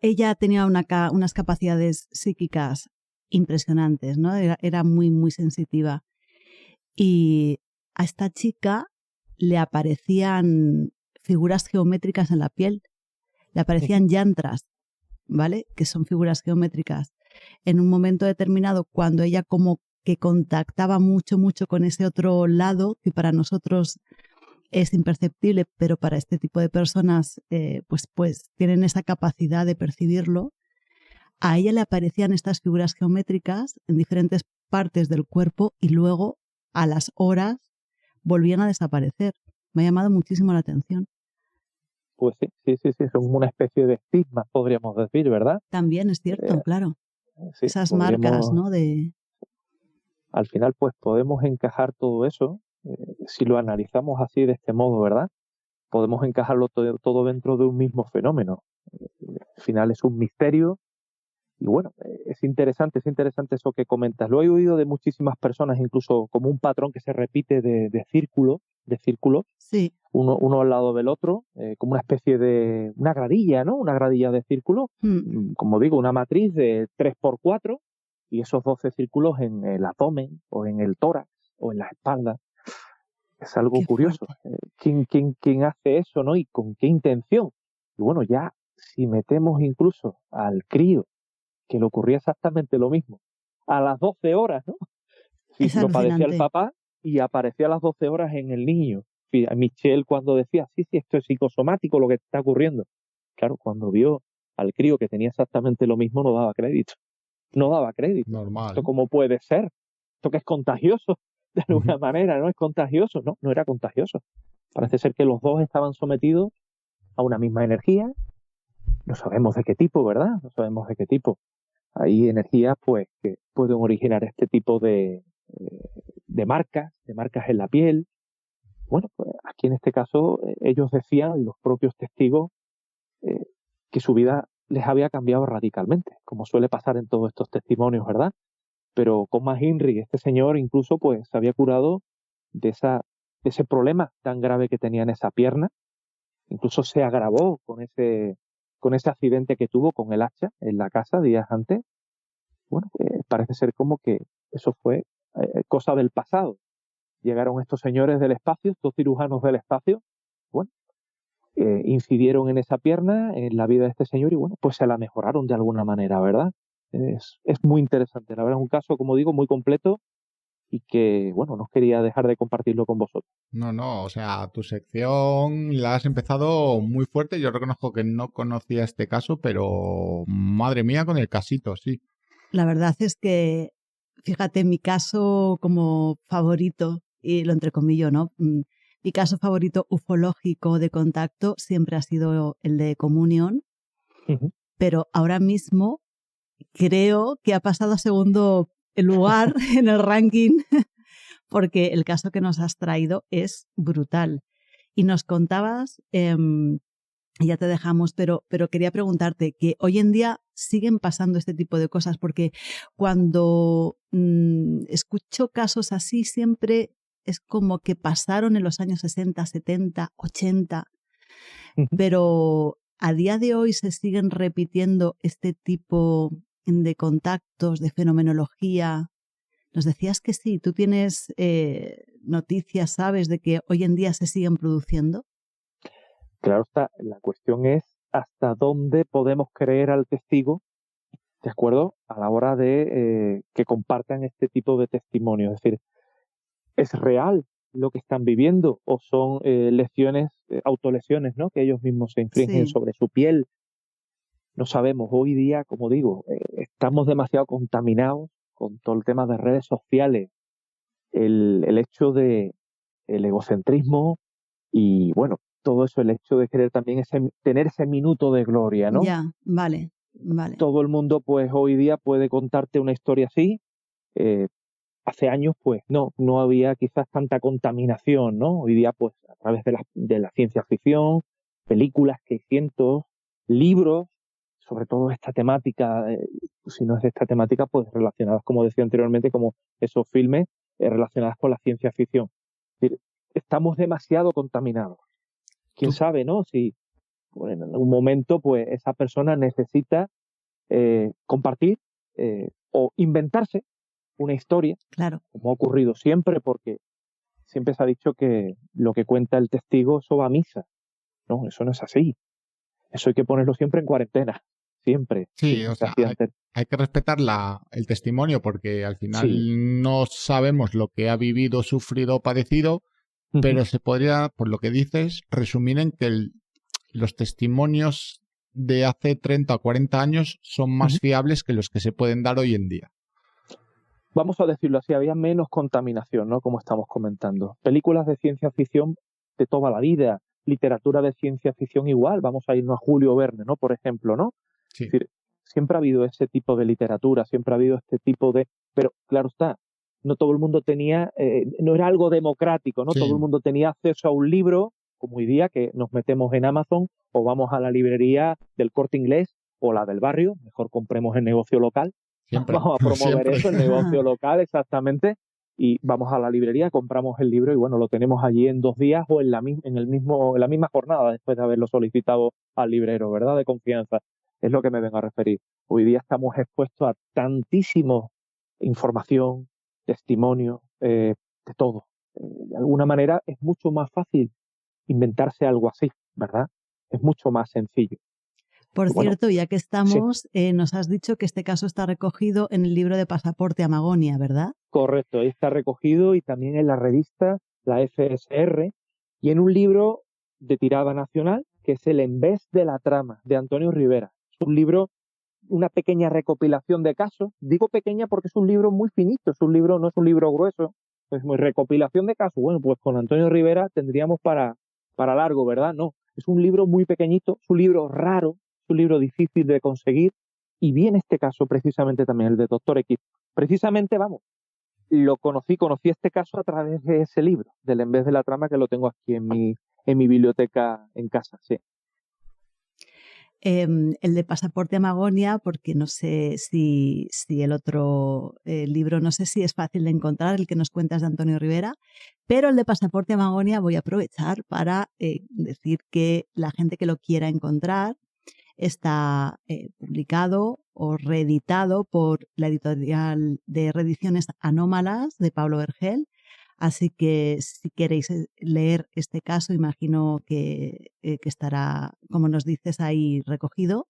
Ella tenía unas capacidades psíquicas impresionantes, ¿no? Era muy, muy sensitiva. Y a esta chica le aparecían figuras geométricas en la piel, le aparecían yantras, ¿vale? Que son figuras geométricas. En un momento determinado, cuando ella como que contactaba mucho, mucho con ese otro lado, que para nosotros es imperceptible, pero para este tipo de personas pues tienen esa capacidad de percibirlo, a ella le aparecían estas figuras geométricas en diferentes partes del cuerpo y luego a las horas volvían a desaparecer. Me ha llamado muchísimo la atención. Pues sí, son una especie de estigmas, podríamos decir, ¿verdad? También es cierto, claro. Sí, Esas marcas, ¿no? Al final, pues podemos encajar todo eso, si lo analizamos así de este modo, ¿verdad? Podemos encajarlo todo dentro de un mismo fenómeno. Al final es un misterio y bueno, es interesante eso que comentas. Lo he oído de muchísimas personas, incluso como un patrón que se repite de círculos, Sí. uno al lado del otro, como una especie de una gradilla, ¿no? Una gradilla de círculos, como digo, una matriz de 3×4 y esos 12 círculos en el abdomen o en el tórax o en la espalda. Es algo Qué curioso. ¿Quién hace eso, no? ¿Y con qué intención? Y bueno, ya si metemos incluso al crío, que le ocurría exactamente lo mismo, a las 12 horas, ¿no? Si Es lo padecía el alucinante. papá y aparecía a las 12 horas en el niño. Michelle cuando decía, sí, esto es psicosomático lo que está ocurriendo. Claro, cuando vio al crío que tenía exactamente lo mismo, no daba crédito. Normal. ¿Esto cómo puede ser? ¿Esto que es contagioso? De alguna manera, ¿no es contagioso? No era contagioso. Parece ser que los dos estaban sometidos a una misma energía. No sabemos de qué tipo, ¿verdad? No sabemos de qué tipo. Hay energías pues que pueden originar este tipo de marcas en la piel. Bueno, pues aquí en este caso ellos decían, los propios testigos, que su vida les había cambiado radicalmente, como suele pasar en todos estos testimonios, ¿verdad? Pero con Mahinri, este señor incluso pues se había curado de ese problema tan grave que tenía en esa pierna. Incluso se agravó con ese accidente que tuvo con el hacha en la casa días antes. Bueno, parece ser como que eso fue cosa del pasado. Llegaron estos señores del espacio, estos cirujanos del espacio, bueno, incidieron en esa pierna, en la vida de este señor y bueno, pues se la mejoraron de alguna manera, ¿verdad? Es muy interesante, la verdad, es un caso, como digo, muy completo y que, bueno, no quería dejar de compartirlo con vosotros. No, o sea, tu sección la has empezado muy fuerte. Yo reconozco que no conocía este caso, pero madre mía con el casito, sí. La verdad es que, fíjate, mi caso como favorito, y lo entrecomillo, ¿no? Mi caso favorito ufológico de contacto siempre ha sido el de comunión, pero ahora mismo creo que ha pasado a segundo lugar en el ranking porque el caso que nos has traído es brutal. Y nos contabas, ya te dejamos, pero quería preguntarte que hoy en día siguen pasando este tipo de cosas porque cuando escucho casos así siempre es como que pasaron en los años 60, 70, 80, pero a día de hoy se siguen repitiendo este tipo de contactos, de fenomenología. Nos decías que sí, tú tienes noticias, ¿sabes?, de que hoy en día se siguen produciendo. Claro está, la cuestión es hasta dónde podemos creer al testigo, ¿de acuerdo?, a la hora de que compartan este tipo de testimonios. Es decir, ¿es real lo que están viviendo o son lesiones, autolesiones, ¿no?, que ellos mismos se infringen Sí. sobre su piel? No sabemos. Hoy día, como digo, estamos demasiado contaminados con todo el tema de redes sociales, el hecho de el egocentrismo y, bueno, todo eso, el hecho de querer también tener ese minuto de gloria, ¿no? Ya, vale. Todo el mundo, pues, hoy día puede contarte una historia así. Hace años, pues, no había quizás tanta contaminación, ¿no? Hoy día, pues, a través de la ciencia ficción, películas que hay cientos, libros, sobre todo esta temática, si no es de esta temática, pues relacionadas, como decía anteriormente, como esos filmes relacionadas con la ciencia ficción. Es decir, estamos demasiado contaminados. ¿Quién sabe, no? Si pues, en algún momento, pues, esa persona necesita compartir o inventarse una historia, Claro. como ha ocurrido siempre, porque siempre se ha dicho que lo que cuenta el testigo, eso va a misa. No, eso no es así. Eso hay que ponerlo siempre en cuarentena. Siempre. Sí, Como o se sea, hacía antes. hay que respetar el testimonio porque al final Sí. no sabemos lo que ha vivido, sufrido o padecido, Ujú. pero se podría, por lo que dices, resumir en que los testimonios de hace 30 o 40 años son más Ujú. fiables que los que se pueden dar hoy en día. Vamos a decirlo así, había menos contaminación, ¿no? Como estamos comentando. Películas de ciencia ficción de toda la vida, literatura de ciencia ficción igual. Vamos a irnos a Julio Verne, ¿no? Por ejemplo, ¿no? Sí. Es decir, siempre ha habido ese tipo de literatura, siempre ha habido este tipo de... Pero, claro está, no todo el mundo tenía... no era algo democrático, ¿no? Sí. Todo el mundo tenía acceso a un libro, como hoy día, que nos metemos en Amazon o vamos a la librería del Corte Inglés o la del barrio, mejor compremos el negocio local. Siempre. Vamos a promover Siempre. eso, el negocio local, exactamente, y vamos a la librería, compramos el libro y bueno, lo tenemos allí en 2 días o en la misma jornada después de haberlo solicitado al librero, ¿verdad? De confianza. Es lo que me vengo a referir. Hoy día estamos expuestos a tantísimo información, testimonio, de todo. De alguna manera es mucho más fácil inventarse algo así, ¿verdad? Es mucho más sencillo. Por Bueno, cierto, ya que sí. estamos, nos has dicho que este caso está recogido en el libro de Pasaporte a Magonia, ¿verdad? Correcto, ahí está recogido y también en la revista, la FSR, y en un libro de tirada nacional, que es El Envés de la Trama, de Antonio Rivera. Es un libro, una pequeña recopilación de casos. Digo pequeña porque es un libro muy finito, es un libro, no es un libro grueso, es muy recopilación de casos. Bueno, pues con Antonio Rivera tendríamos para largo, ¿verdad? No, es un libro muy pequeñito, es un libro raro, es un libro difícil de conseguir, y viene este caso precisamente también, el de Doctor X. Precisamente, vamos, lo conocí este caso a través de ese libro, del En vez de la trama, que lo tengo aquí en mi biblioteca en casa, sí. El de Pasaporte a Magonia, porque no sé si el otro libro, no sé si es fácil de encontrar, el que nos cuentas de Antonio Rivera, pero el de Pasaporte a Magonia voy a aprovechar para decir que la gente que lo quiera encontrar está publicado o reeditado por la editorial de reediciones Anómalas de Pablo Vergel. Así que si queréis leer este caso, imagino que estará, como nos dices, ahí recogido.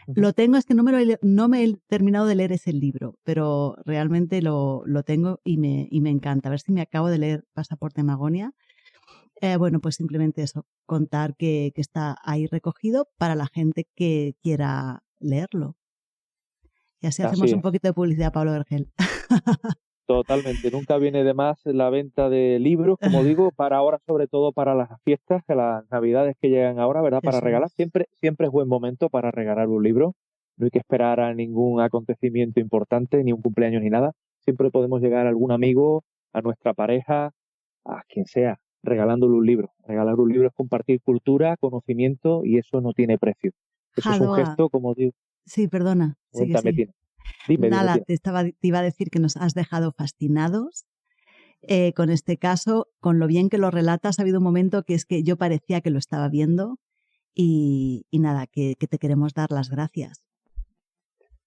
Lo tengo, es que no me he terminado de leer ese libro, pero realmente lo tengo y me encanta. A ver si me acabo de leer Pasaporte Magonia. Bueno, pues simplemente eso, contar que está ahí recogido para la gente que quiera leerlo. Y así hacemos Así un es, poquito de publicidad a Pablo Vergel. totalmente. Nunca viene de más la venta de libros, como digo, para ahora, sobre todo para las fiestas, que las navidades que llegan ahora, ¿verdad? Para Eso regalar. es. Siempre es buen momento para regalar un libro. No hay que esperar a ningún acontecimiento importante, ni un cumpleaños ni nada. siempre podemos llegar a algún amigo, a nuestra pareja, a quien sea, regalándole un libro. Regalar un libro es compartir cultura, conocimiento, y eso no tiene precio. Eso es un Jadoa. gesto, como digo. Sí, perdona. Sigue, Cuéntame, sí. Tina. Dime, Nada, Tina. te iba a decir que nos has dejado fascinados con este caso, con lo bien que lo relatas. Ha habido un momento que es que yo parecía que lo estaba viendo y nada, que te queremos dar las gracias.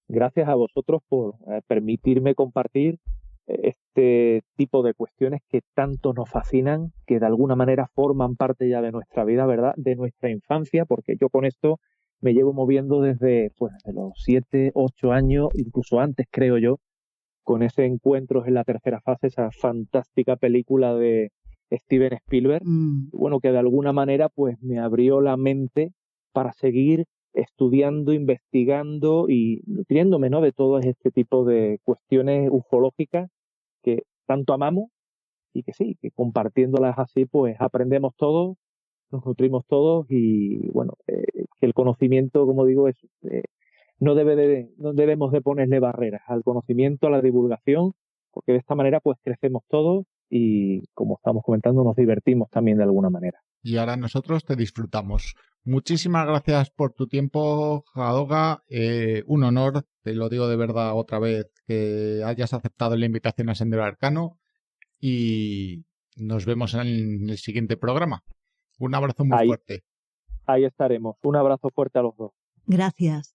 Gracias a vosotros por permitirme compartir este tipo de cuestiones que tanto nos fascinan, que de alguna manera forman parte ya de nuestra vida, ¿verdad? De nuestra infancia, porque yo con esto me llevo moviendo desde los 7, 8 años, incluso antes, creo yo, con ese Encuentros en la tercera fase, esa fantástica película de Steven Spielberg, bueno, que de alguna manera pues me abrió la mente para seguir estudiando, investigando y nutriéndome, ¿no?, de todo este tipo de cuestiones ufológicas que tanto amamos y que sí, que compartiéndolas así pues aprendemos todos, nos nutrimos todos y bueno, que el conocimiento, como digo, es no debemos de ponerle barreras al conocimiento, a la divulgación, porque de esta manera pues crecemos todos y, como estamos comentando, nos divertimos también de alguna manera. Y ahora nosotros te disfrutamos. Muchísimas gracias por tu tiempo, Jadoga. Un honor, te lo digo de verdad otra vez, que hayas aceptado la invitación a Sendero Arcano y nos vemos en el siguiente programa. Un abrazo muy fuerte. Ahí estaremos. Un abrazo fuerte a los dos. Gracias.